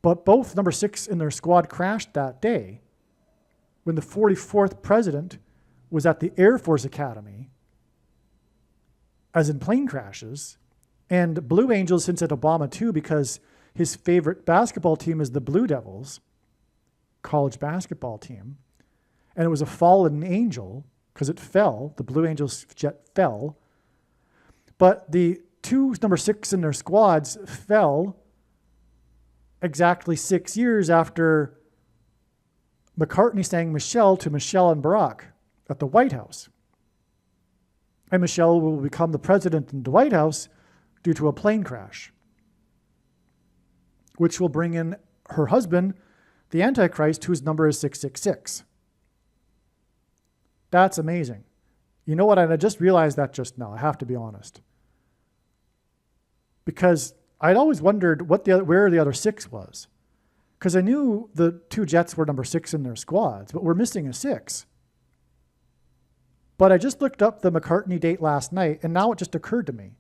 S1: But both number 6 in their squad crashed that day when the 44th president was at the Air Force Academy, as in plane crashes, and Blue Angels hints at Obama too because his favorite basketball team is the Blue Devils, college basketball team, and it was a fallen angel because it fell. The Blue Angels jet fell. But the two number 6 in their squads fell exactly 6 years after McCartney sang Michelle to Michelle and Barack at the White House. And Michelle will become the president in the White House due to a plane crash, which will bring in her husband, the Antichrist, whose number is 666. That's amazing. You know what? I just realized that just now. I have to be honest. Because I'd always wondered where the other 6 was. Because I knew the 2 jets were number 6 in their squads, but we're missing a 6. But I just looked up the McCartney date last night, and now it just occurred to me.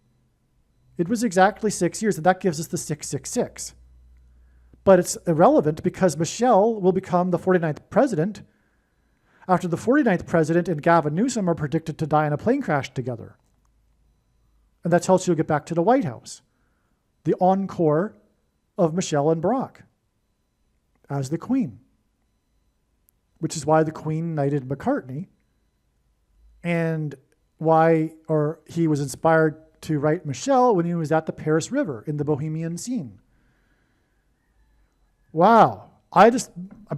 S1: It was exactly 6 years, and that gives us the 666. But it's irrelevant because Michelle will become the 49th president after the 49th president and Gavin Newsom are predicted to die in a plane crash together. And that's how she'll get back to the White House. The encore of Michelle and Barack as the Queen, which is why the Queen knighted McCartney and why he was inspired to write Michelle when he was at the Paris River in the Bohemian scene. Wow. I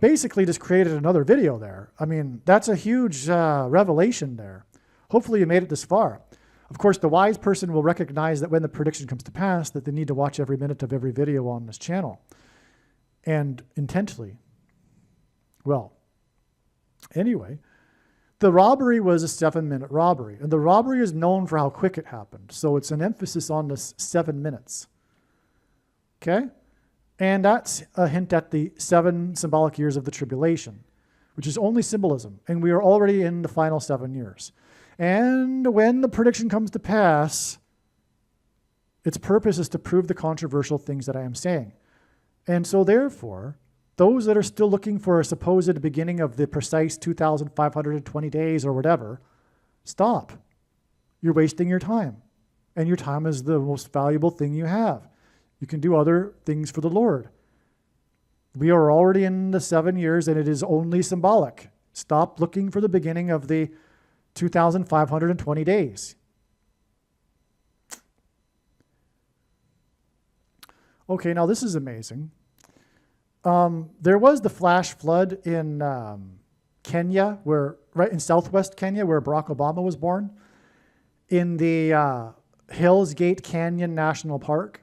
S1: basically just created another video there. I mean, that's a huge revelation there. Hopefully you made it this far. Of course, the wise person will recognize that when the prediction comes to pass, that they need to watch every minute of every video on this channel. And intently. Well, anyway, the robbery was a 7-minute robbery. And the robbery is known for how quick it happened. So it's an emphasis on this 7 minutes. Okay? And that's a hint at the 7 symbolic years of the tribulation, which is only symbolism. And we are already in the final 7 years. And when the prediction comes to pass, its purpose is to prove the controversial things that I am saying. And so therefore, those that are still looking for a supposed beginning of the precise 2,520 days or whatever, stop. You're wasting your time. And your time is the most valuable thing you have. You can do other things for the Lord. We are already in the 7 years and it is only symbolic. Stop looking for the beginning of the 2,520 days. Okay, now this is amazing. There was the flash flood in Kenya, right in southwest Kenya, where Barack Obama was born, in the Hills Gate Canyon National Park.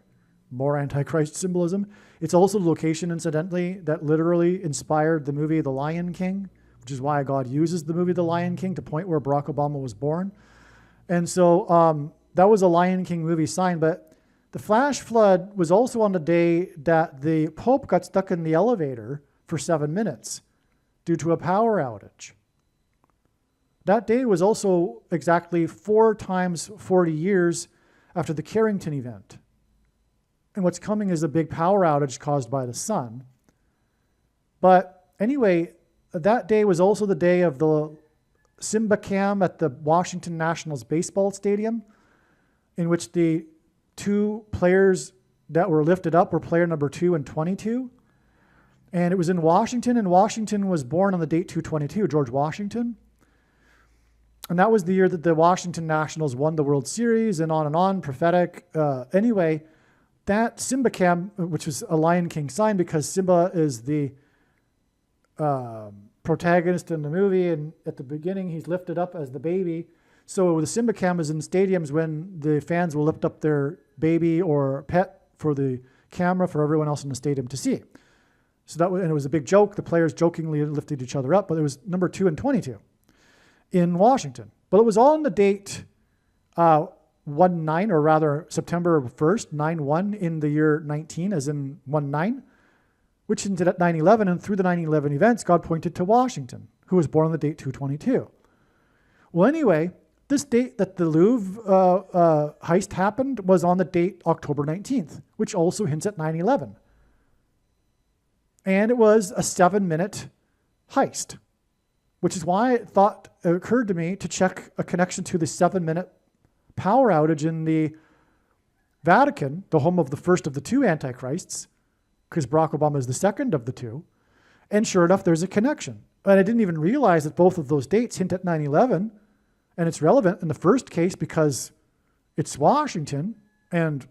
S1: More Antichrist symbolism. It's also the location, incidentally, that literally inspired the movie The Lion King, which is why God uses the movie The Lion King to point where Barack Obama was born. And so that was a Lion King movie sign, but the flash flood was also on the day that the Pope got stuck in the elevator for 7 minutes due to a power outage. That day was also exactly 4 times 40 years after the Carrington event. And what's coming is a big power outage caused by the sun. But anyway, that day was also the day of the Simba Cam at the Washington Nationals baseball stadium, in which the 2 players that were lifted up were player number 2 and 22. And it was in Washington, and Washington was born on the date 222, George Washington. And that was the year that the Washington Nationals won the World Series, and on, prophetic. Anyway, that Simba Cam, which was a Lion King sign because Simba is the protagonist in the movie, and at the beginning he's lifted up as the baby. So the Simba Cam is in stadiums when the fans will lift up their baby or pet for the camera for everyone else in the stadium to see. So that was, and it was a big joke. The players jokingly lifted each other up, but it was number 2 and 22 in Washington. But it was on the date 19, or rather September 1st, 9/1 in the year 19, as in 19, which hinted at 9/11, and through the 9/11 events, God pointed to Washington, who was born on the date 222. Well, anyway, this date that the Louvre heist happened was on the date October 19th, which also hints at 9/11. And it was a 7-minute heist, which is why it occurred to me to check a connection to the 7-minute power outage in the Vatican, the home of the first of the two antichrists, because Barack Obama is the second of the two. And sure enough, there's a connection. And I didn't even realize that both of those dates hint at 9/11. And it's relevant in the first case because it's Washington, and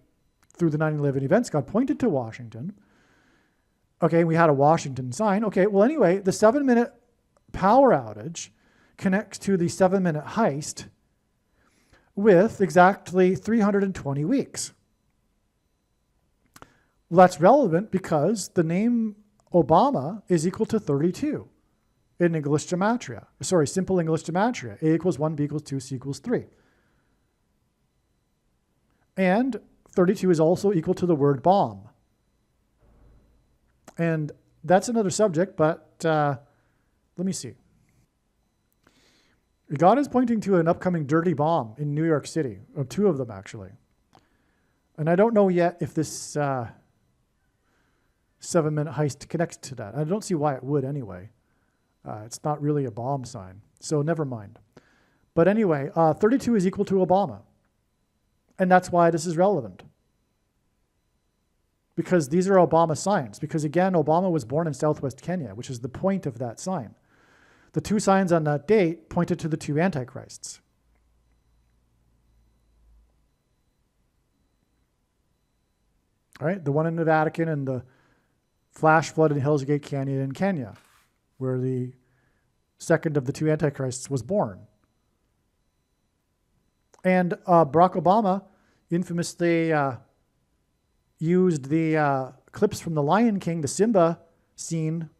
S1: through the 9/11 events, God pointed to Washington. Okay, we had a Washington sign. Okay, well, anyway, the 7-minute power outage connects to the 7-minute heist with exactly 320 weeks. Well, that's relevant because the name Obama is equal to 32 in English gematria. Sorry, simple English gematria. A equals 1, B equals 2, C equals 3. And 32 is also equal to the word bomb. And that's another subject, but let me see. God is pointing to an upcoming dirty bomb in New York City, or two of them actually. And I don't know yet if this 7-minute heist connects to that. I don't see why it would anyway. It's not really a bomb sign, so never mind. But anyway, 32 is equal to Obama. And that's why this is relevant. Because these are Obama signs. Because again, Obama was born in southwest Kenya, which is the point of that sign. The two signs on that date pointed to the two antichrists. All right, the one in the Vatican and the flash flood in Hell's Gate Canyon in Kenya, where the second of the two antichrists was born. And Barack Obama infamously used the clips from The Lion King, the Simba scene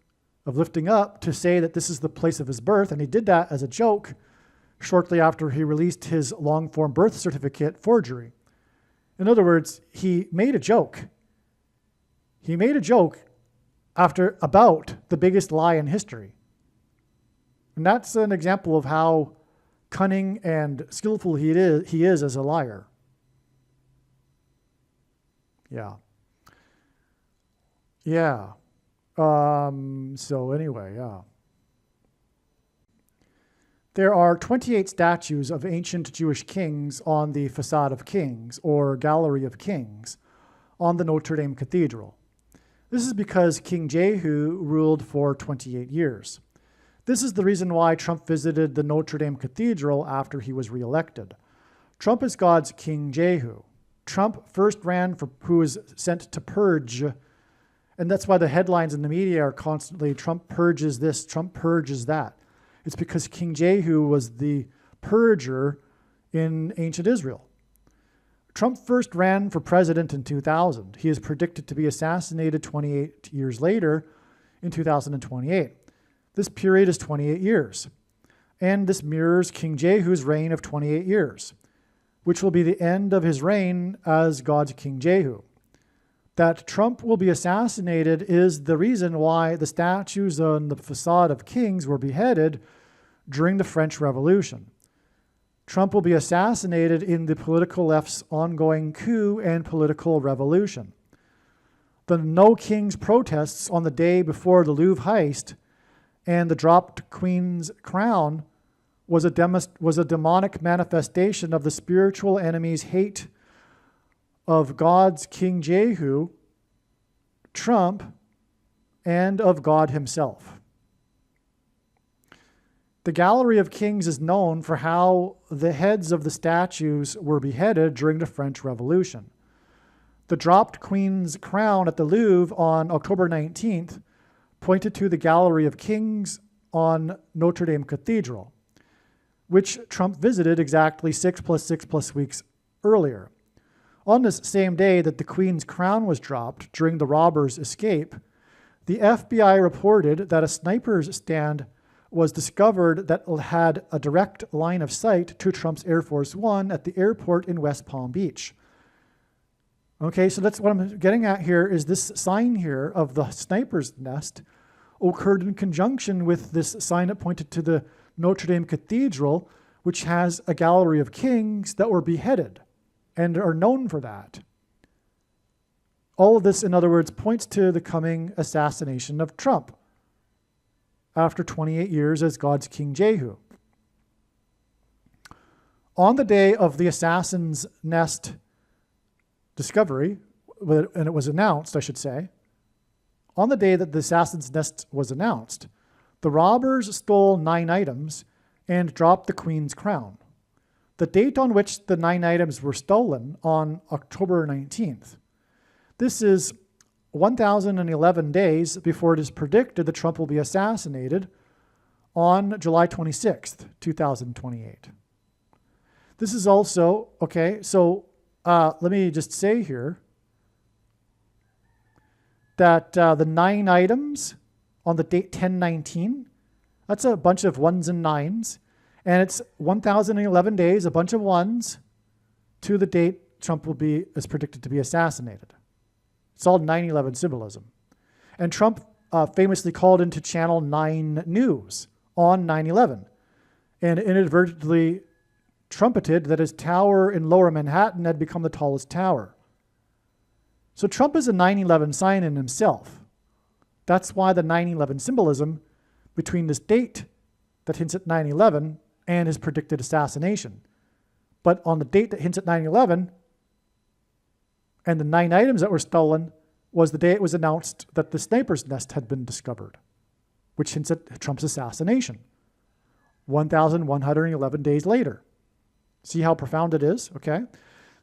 S1: of lifting up, to say that this is the place of his birth. And he did that as a joke shortly after he released his long-form birth certificate forgery. In other words, he made a joke. He made a joke about the biggest lie in history. And that's an example of how cunning and skillful he is as a liar. Yeah. Yeah. So anyway, yeah. There are 28 statues of ancient Jewish kings on the Facade of Kings, or Gallery of Kings, on the Notre Dame Cathedral. This is because King Jehu ruled for 28 years. This is the reason why Trump visited the Notre Dame Cathedral after he was reelected. Trump is God's King Jehu. Trump first ran for who was sent to purge, and that's why the headlines in the media are constantly, Trump purges this, Trump purges that. It's because King Jehu was the purger in ancient Israel. Trump first ran for president in 2000. He is predicted to be assassinated 28 years later in 2028. This period is 28 years. And this mirrors King Jehu's reign of 28 years, which will be the end of his reign as God's King Jehu. That Trump will be assassinated is the reason why the statues on the Facade of Kings were beheaded during the French Revolution. Trump will be assassinated in the political left's ongoing coup and political revolution. The No Kings protests on the day before the Louvre heist and the dropped Queen's crown was a demonic manifestation of the spiritual enemy's hate of God's King Jehu, Trump, and of God himself. The Gallery of Kings is known for how the heads of the statues were beheaded during the French Revolution. The dropped Queen's crown at the Louvre on October 19th pointed to the Gallery of Kings on Notre Dame Cathedral, which Trump visited exactly 6 + 6 + weeks earlier. On this same day that the Queen's crown was dropped during the robbers' escape, the FBI reported that a sniper's stand was discovered that had a direct line of sight to Trump's Air Force One at the airport in West Palm Beach. Okay, so that's what I'm getting at here is this sign here of the sniper's nest occurred in conjunction with this sign that pointed to the Notre Dame Cathedral, which has a gallery of kings that were beheaded and are known for that. All of this, in other words, points to the coming assassination of Trump after 28 years as God's King Jehu. On the day of the assassin's nest discovery, and it was announced, I should say, on the day that the assassin's nest was announced, the robbers stole 9 items and dropped the Queen's crown. The date on which the 9 items were stolen, on October 19th. This is 1,011 days before it is predicted that Trump will be assassinated on July 26th, 2028. This is also, okay, so let me just say here that the 9 items on the date 10/19, that's a bunch of 1s and 9s, and it's 1,011 days, a bunch of 1s, to the date Trump is predicted to be assassinated. It's all 9/11 symbolism. And Trump famously called into Channel 9 News on 9/11 and inadvertently trumpeted that his tower in Lower Manhattan had become the tallest tower. So Trump is a 9/11 sign in himself. That's why the 9/11 symbolism between this date that hints at 9/11 and his predicted assassination. But on the date that hints at 9/11, and the 9 items that were stolen was the day it was announced that the sniper's nest had been discovered, which hints at Trump's assassination, 1,111 days later. See how profound it is? Okay.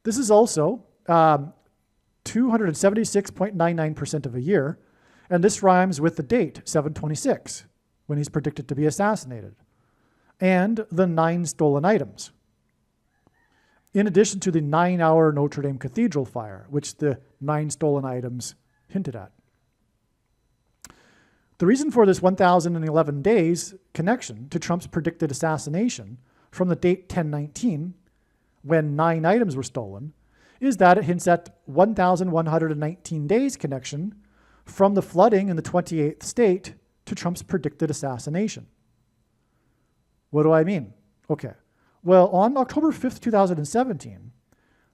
S1: This is also 276.99% of a year, and this rhymes with the date, 7/26, when he's predicted to be assassinated, and the 9 stolen items, in addition to the 9-hour Notre Dame Cathedral fire, which the 9 stolen items hinted at. The reason for this 1,011 days connection to Trump's predicted assassination from the date 10/19, when 9 items were stolen, is that it hints at 1,119 days connection from the flooding in the 28th state to Trump's predicted assassination. What do I mean? Okay. Well, on October 5th, 2017,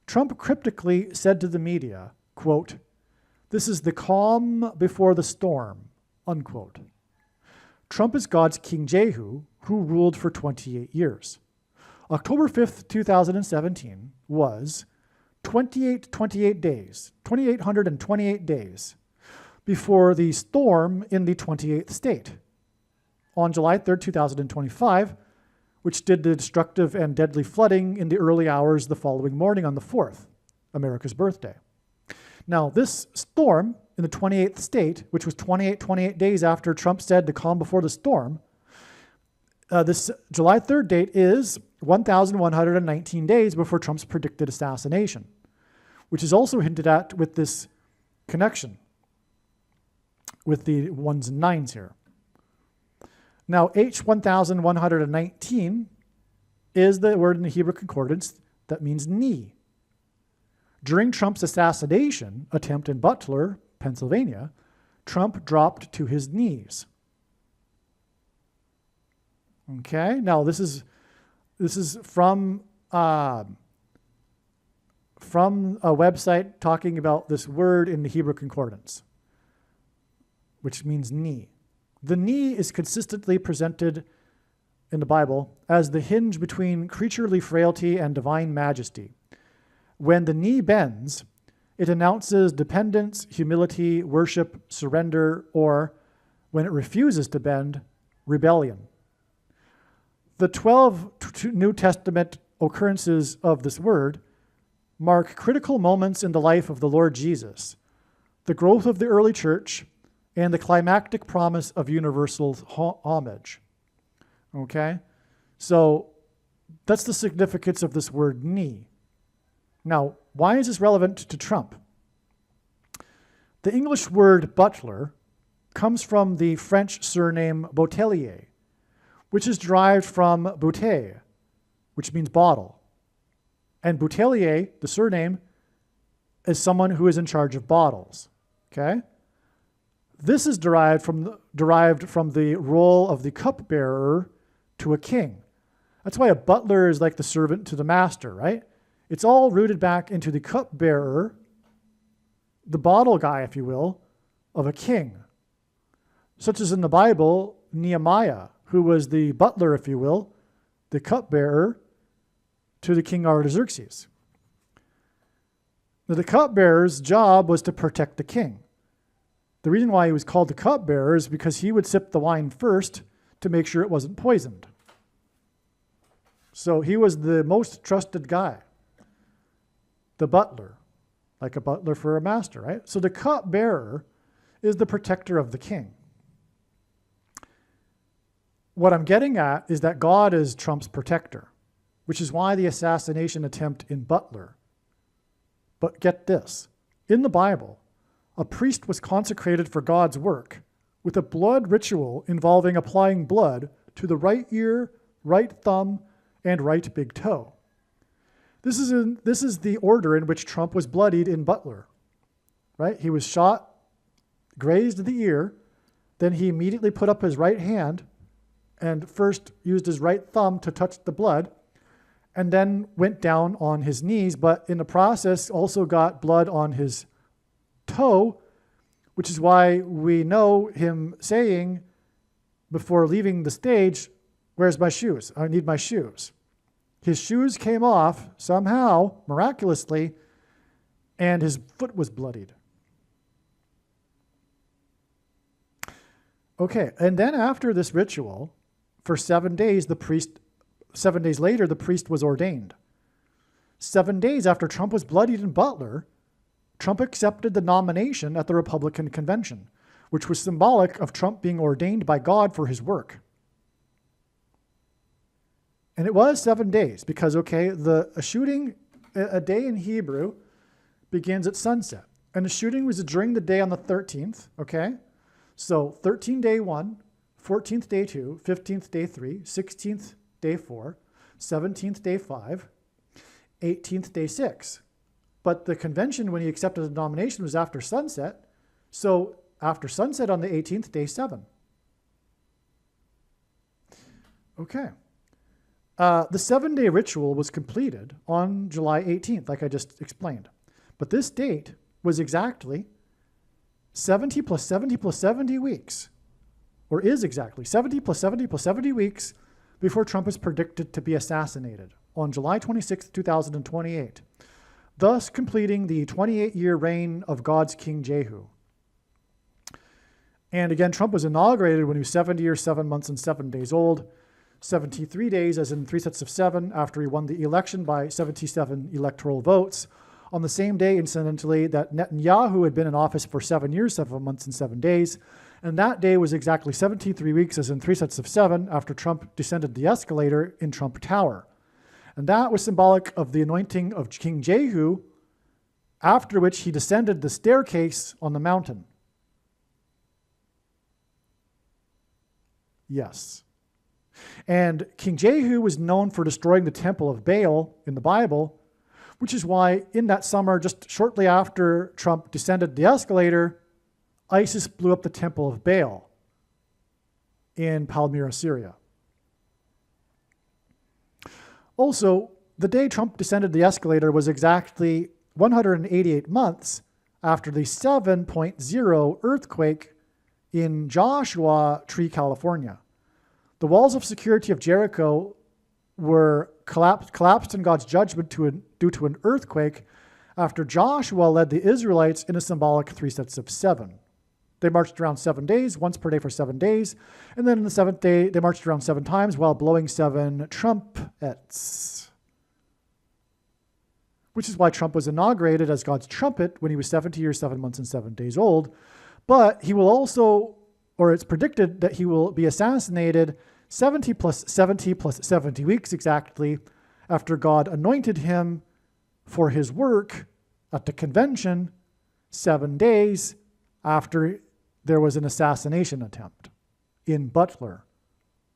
S1: Trump cryptically said to the media, quote, "This is the calm before the storm," unquote. Trump is God's King Jehu, who ruled for 28 years. October 5th, 2017 was 2,828 days before the storm in the 28th state. On July 3rd, 2025, which did the destructive and deadly flooding in the early hours the following morning on the 4th, America's birthday. Now, this storm in the 28th state, which was 28 days after Trump said the calm before the storm, this July 3rd date is 1,119 days before Trump's predicted assassination, which is also hinted at with this connection with the 1s and 9s here. Now, H1119 is the word in the Hebrew Concordance that means knee. During Trump's assassination attempt in Butler, Pennsylvania, Trump dropped to his knees. Okay, now this is from a website talking about this word in the Hebrew Concordance, which means knee. The knee is consistently presented in the Bible as the hinge between creaturely frailty and divine majesty. When the knee bends, it announces dependence, humility, worship, surrender, or, when it refuses to bend, rebellion. The 12 New Testament occurrences of this word mark critical moments in the life of the Lord Jesus, the growth of the early church, and the climactic promise of universal homage. Okay? So that's the significance of this word knee. Now, why is this relevant to Trump? The English word butler comes from the French surname Botelier, which is derived from bouteille, which means bottle. And Boutelier, the surname, is someone who is in charge of bottles. Okay? This is derived from the role of the cupbearer to a king. That's why a butler is like the servant to the master, right? It's all rooted back into the cupbearer, the bottle guy, if you will, of a king. Such as in the Bible, Nehemiah, who was the butler, if you will, the cupbearer to the king Artaxerxes. Now, the cupbearer's job was to protect the king. The reason why he was called the cupbearer is because he would sip the wine first to make sure it wasn't poisoned. So he was the most trusted guy, the butler, like a butler for a master, right? So the cupbearer is the protector of the king. What I'm getting at is that God is Trump's protector, which is why the assassination attempt in Butler. But get this, in the Bible, a priest was consecrated for God's work with a blood ritual involving applying blood to the right ear, right thumb, and right big toe. This is the order in which Trump was bloodied in Butler, right? He was shot, grazed the ear, then he immediately put up his right hand and first used his right thumb to touch the blood, and then went down on his knees, but in the process also got blood on his toe, which is why we know him saying before leaving the stage, "Where's my shoes? I need my shoes." His shoes came off somehow, miraculously, and his foot was bloodied. Okay, and then after this ritual, for 7 days, 7 days later, the priest was ordained. 7 days after Trump was bloodied in Butler, Trump accepted the nomination at the Republican convention, which was symbolic of Trump being ordained by God for his work. And it was 7 days because, okay, a shooting, a day in Hebrew, begins at sunset. And the shooting was during the day on the 13th, okay? So 13th day 1, 14th day 2, 15th day 3, 16th day 4, 17th day 5, 18th day 6. But the convention, when he accepted the nomination, was after sunset. So after sunset on the 18th, day 7. Okay. The 7-day ritual was completed on July 18th, like I just explained. But this date was exactly 70 plus 70 plus 70 weeks, or is exactly 70 plus 70 plus 70 weeks before Trump is predicted to be assassinated on July 26, 2028, thus completing the 28-year reign of God's King Jehu. And again, Trump was inaugurated when he was 70 years, 7 months, and 7 days old. 73 days, as in 3 sets of 7, after he won the election by 77 electoral votes. On the same day, incidentally, that Netanyahu had been in office for 7 years, 7 months, and 7 days. And that day was exactly 73 weeks, as in 3 sets of 7, after Trump descended the escalator in Trump Tower. And that was symbolic of the anointing of King Jehu, after which he descended the staircase on the mountain. Yes. And King Jehu was known for destroying the temple of Baal in the Bible, which is why in that summer, just shortly after Trump descended the escalator, ISIS blew up the temple of Baal in Palmyra, Syria. Also, the day Trump descended the escalator was exactly 188 months after the 7.0 earthquake in Joshua Tree, California. The walls of security of Jericho were collapsed in God's judgment due to an earthquake after Joshua led the Israelites in a symbolic 3 sets of 7. They marched around 7 days, once per day for 7 days, and then on the 7th day, they marched around 7 times while blowing 7 trumpets. Which is why Trump was inaugurated as God's trumpet when he was 70 years, 7 months, and 7 days old. But he will also, or it's predicted that he will be assassinated 70 plus 70 plus 70 weeks exactly after God anointed him for his work at the convention 7 days after there was an assassination attempt in Butler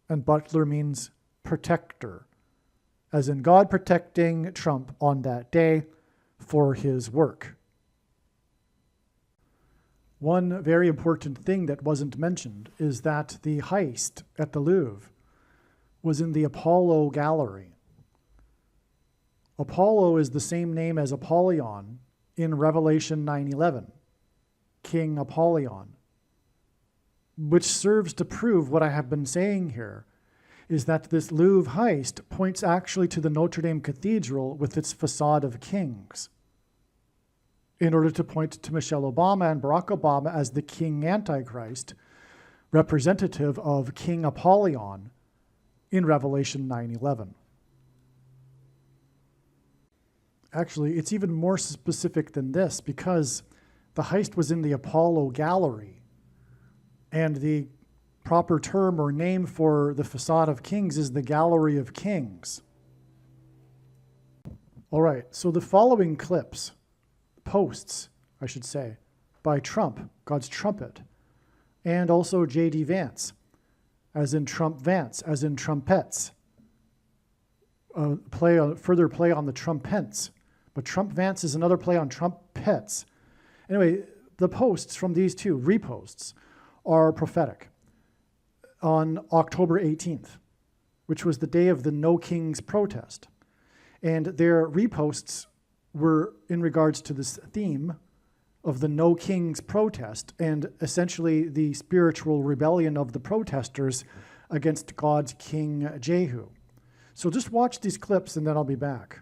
S1: and butler means protector, as in God protecting Trump on that day for his work. One very important thing that wasn't mentioned is that the heist at the Louvre was in the Apollo Gallery. Apollo is the same name as Apollyon in Revelation 9:11, King Apollyon, which serves to prove what I have been saying here, is that this Louvre heist points actually to the Notre Dame Cathedral with its facade of kings, in order to point to Michelle Obama and Barack Obama as the King Antichrist, representative of King Apollyon in Revelation 9:11. Actually, it's even more specific than this, because the heist was in the Apollo Gallery, and the proper term or name for the facade of kings is the Gallery of Kings. All right, so the following clips, posts, I should say, by Trump, God's trumpet, and also J.D. Vance, as in Trump Vance, as in trumpets. Further play on the trumpets, but Trump Vance is another play on trumpets. Anyway, the posts from these two, reposts, are prophetic. On October 18th, which was the day of the No Kings protest, and their reposts were in regards to this theme of the No Kings protest and essentially the spiritual rebellion of the protesters against God's King Jehu. So just watch these clips and then I'll be back.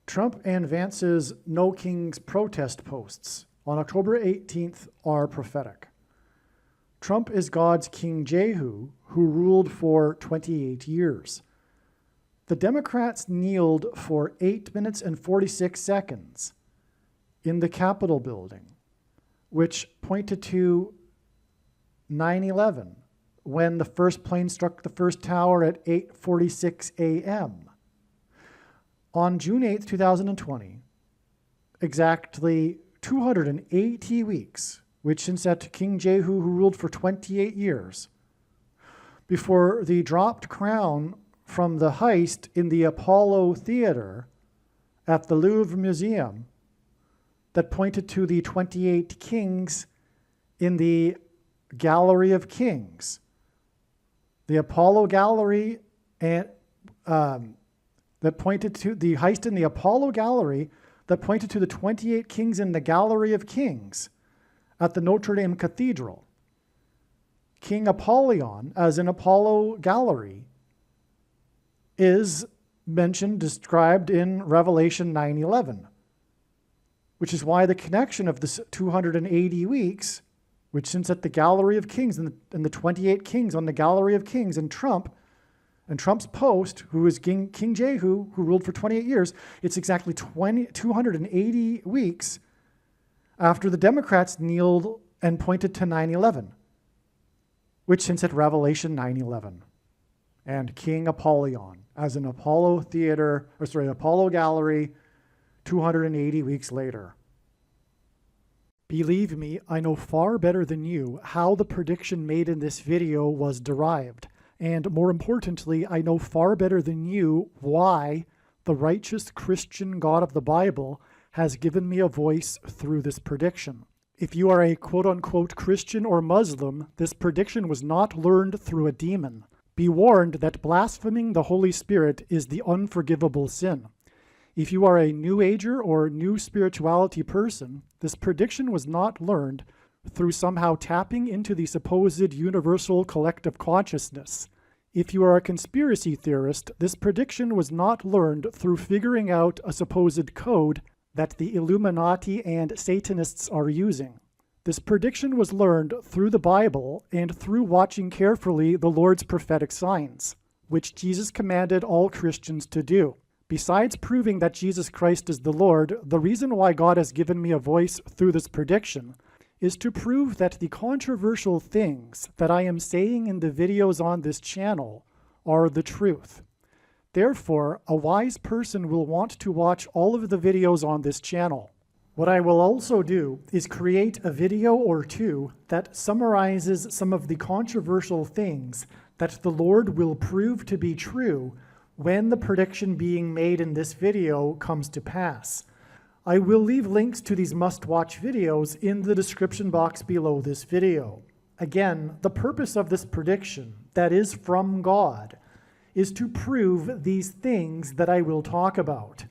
S1: Trump and Vance's No Kings protest posts on October 18th are prophetic. Trump is God's King Jehu, who ruled for 28 years. The Democrats kneeled for 8 minutes and 46 seconds in the Capitol building, which pointed to 9/11, when the first plane struck the first tower at 8:46 a.m. On June 8th, 2020, exactly 280 weeks, which since that King Jehu, who ruled for 28 years, before the dropped crown from the heist in the Apollo Theater at the Louvre Museum that pointed to the 28 kings in the Gallery of Kings. The Apollo Gallery and that pointed to the heist in the Apollo Gallery that pointed to the 28 kings in the Gallery of Kings at the Notre Dame Cathedral. King Apollyon, as in Apollo Gallery, is mentioned, described in Revelation 9:11, which is why the connection of this 280 weeks, which since at the Gallery of Kings and the 28 kings on the Gallery of Kings and Trump's post, who is King Jehu, who ruled for 28 years, it's exactly 280 weeks after the Democrats kneeled and pointed to 9/11, which hints at Revelation 9:11. And King Apollyon, as in Apollo Gallery, 280 weeks later. Believe me, I know far better than you how the prediction made in this video was derived. And more importantly, I know far better than you why the righteous Christian God of the Bible has given me a voice through this prediction. If you are a quote-unquote Christian or Muslim, this prediction was not learned through a demon. Be warned that blaspheming the Holy Spirit is the unforgivable sin. If you are a New Ager or New Spirituality person, this prediction was not learned through somehow tapping into the supposed universal collective consciousness. If you are a conspiracy theorist, this prediction was not learned through figuring out a supposed code that the Illuminati and Satanists are using. This prediction was learned through the Bible and through watching carefully the Lord's prophetic signs, which Jesus commanded all Christians to do. Besides proving that Jesus Christ is the Lord, the reason why God has given me a voice through this prediction is to prove that the controversial things that I am saying in the videos on this channel are the truth. Therefore, a wise person will want to watch all of the videos on this channel. What I will also do is create a video or two that summarizes some of the controversial things that the Lord will prove to be true when the prediction being made in this video comes to pass. I will leave links to these must-watch videos in the description box below this video. Again, the purpose of this prediction, that is from God, is to prove these things that I will talk about.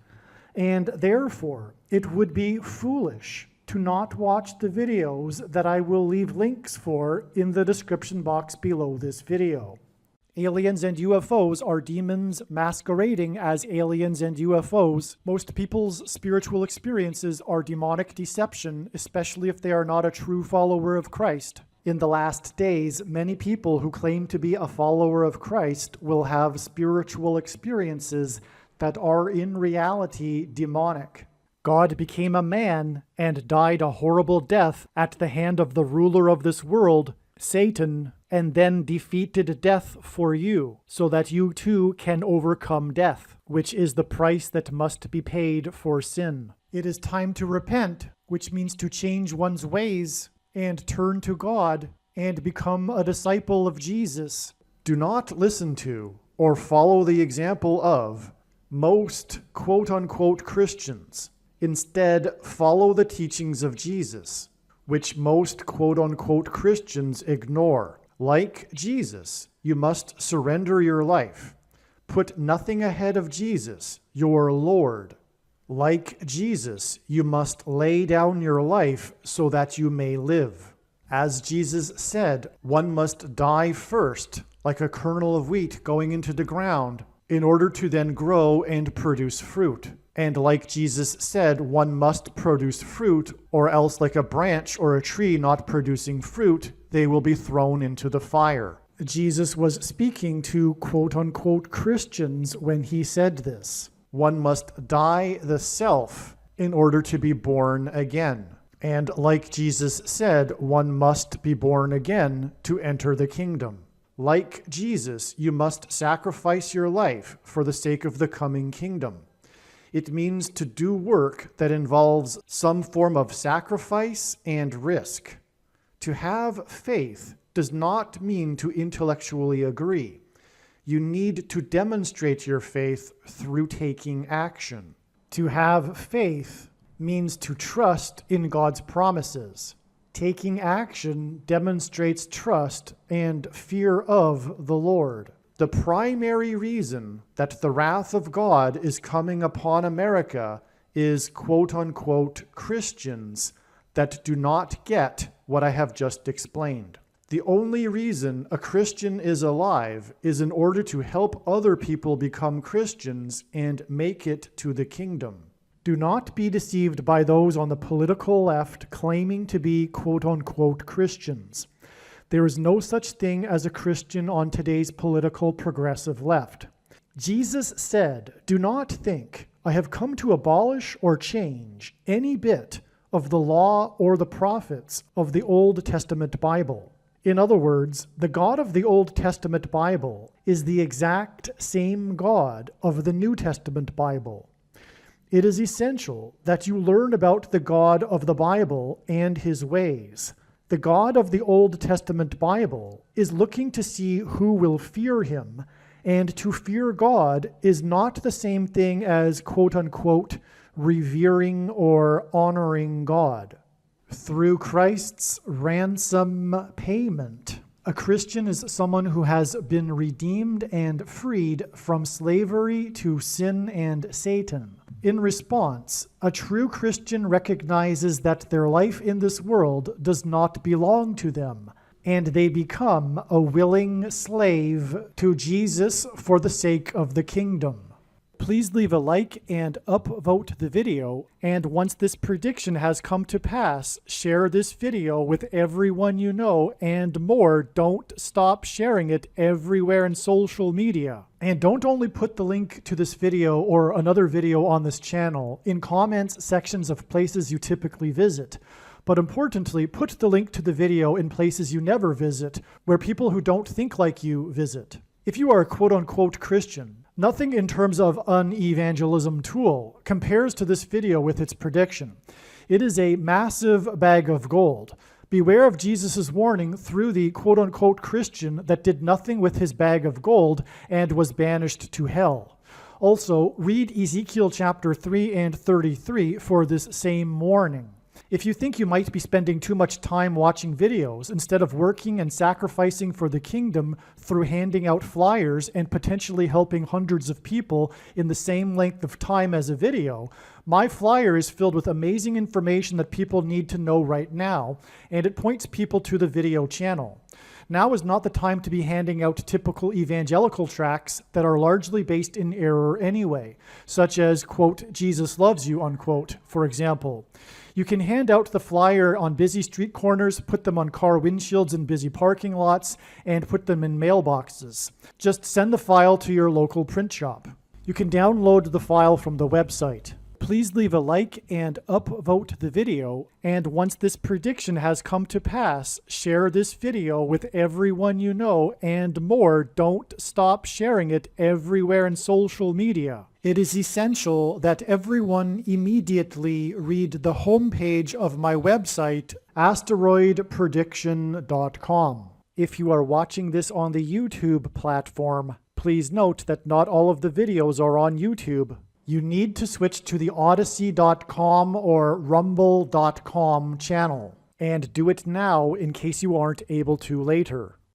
S1: And therefore, it would be foolish to not watch the videos that I will leave links for in the description box below this video. Aliens and UFOs are demons masquerading as aliens and UFOs. Most people's spiritual experiences are demonic deception, especially if they are not a true follower of Christ. In the last days, many people who claim to be a follower of Christ will have spiritual experiences that are in reality demonic. God became a man and died a horrible death at the hand of the ruler of this world, Satan, and then defeated death for you, so that you too can overcome death, which is the price that must be paid for sin. It is time to repent, which means to change one's ways and turn to God and become a disciple of Jesus. Do not listen to or follow the example of most quote-unquote Christians. Instead, follow the teachings of Jesus, which most quote-unquote Christians ignore. Like Jesus, you must surrender your life. Put nothing ahead of Jesus, your Lord. Like Jesus, you must lay down your life so that you may live. As Jesus said, one must die first, like a kernel of wheat going into the ground, in order to then grow and produce fruit. And like Jesus said, one must produce fruit, or else like a branch or a tree not producing fruit, they will be thrown into the fire. Jesus was speaking to quote-unquote Christians when he said this. One must die the self in order to be born again. And like Jesus said, one must be born again to enter the kingdom. Like Jesus, you must sacrifice your life for the sake of the coming kingdom. It means to do work that involves some form of sacrifice and risk. To have faith does not mean to intellectually agree. You need to demonstrate your faith through taking action. To have faith means to trust in God's promises. Taking action demonstrates trust and fear of the Lord. The primary reason that the wrath of God is coming upon America is quote-unquote Christians that do not get what I have just explained. The only reason a Christian is alive is in order to help other people become Christians and make it to the kingdom. Do not be deceived by those on the political left claiming to be quote-unquote Christians. There is no such thing as a Christian on today's political progressive left. Jesus said, "Do not think I have come to abolish or change any bit of the law or the prophets of the Old Testament Bible." In other words, the God of the Old Testament Bible is the exact same God of the New Testament Bible. It is essential that you learn about the God of the Bible and his ways. The God of the Old Testament Bible is looking to see who will fear him, and to fear God is not the same thing as quote-unquote revering or honoring God. Through Christ's ransom payment, a Christian is someone who has been redeemed and freed from slavery to sin and Satan. In response, a true Christian recognizes that their life in this world does not belong to them, and they become a willing slave to Jesus for the sake of the kingdom. Please leave a like and upvote the video, and once this prediction has come to pass, share this video with everyone you know, and more, don't stop sharing it everywhere in social media. And don't only put the link to this video or another video on this channel in comments sections of places you typically visit, but importantly, put the link to the video in places you never visit, where people who don't think like you visit. If you are a quote-unquote Christian, nothing in terms of an evangelism tool compares to this video with its prediction. It is a massive bag of gold. Beware of Jesus' warning through the quote-unquote Christian that did nothing with his bag of gold and was banished to hell. Also, read Ezekiel chapter 3 and 33 for this same warning. If you think you might be spending too much time watching videos instead of working and sacrificing for the kingdom through handing out flyers and potentially helping hundreds of people in the same length of time as a video, my flyer is filled with amazing information that people need to know right now, and it points people to the video channel. Now is not the time to be handing out typical evangelical tracts that are largely based in error anyway, such as, quote, Jesus loves you, unquote, for example. You can hand out the flyer on busy street corners, put them on car windshields in busy parking lots, and put them in mailboxes. Just send the file to your local print shop. You can download the file from the website. Please leave a like and upvote the video, and once this prediction has come to pass, share this video with everyone you know, and more, don't stop sharing it everywhere in social media. It is essential that everyone immediately read the homepage of my website, asteroidprediction.com. If you are watching this on the YouTube platform, please note that not all of the videos are on YouTube. You need to switch to the Odyssey.com or Rumble.com channel, and do it now in case you aren't able to later.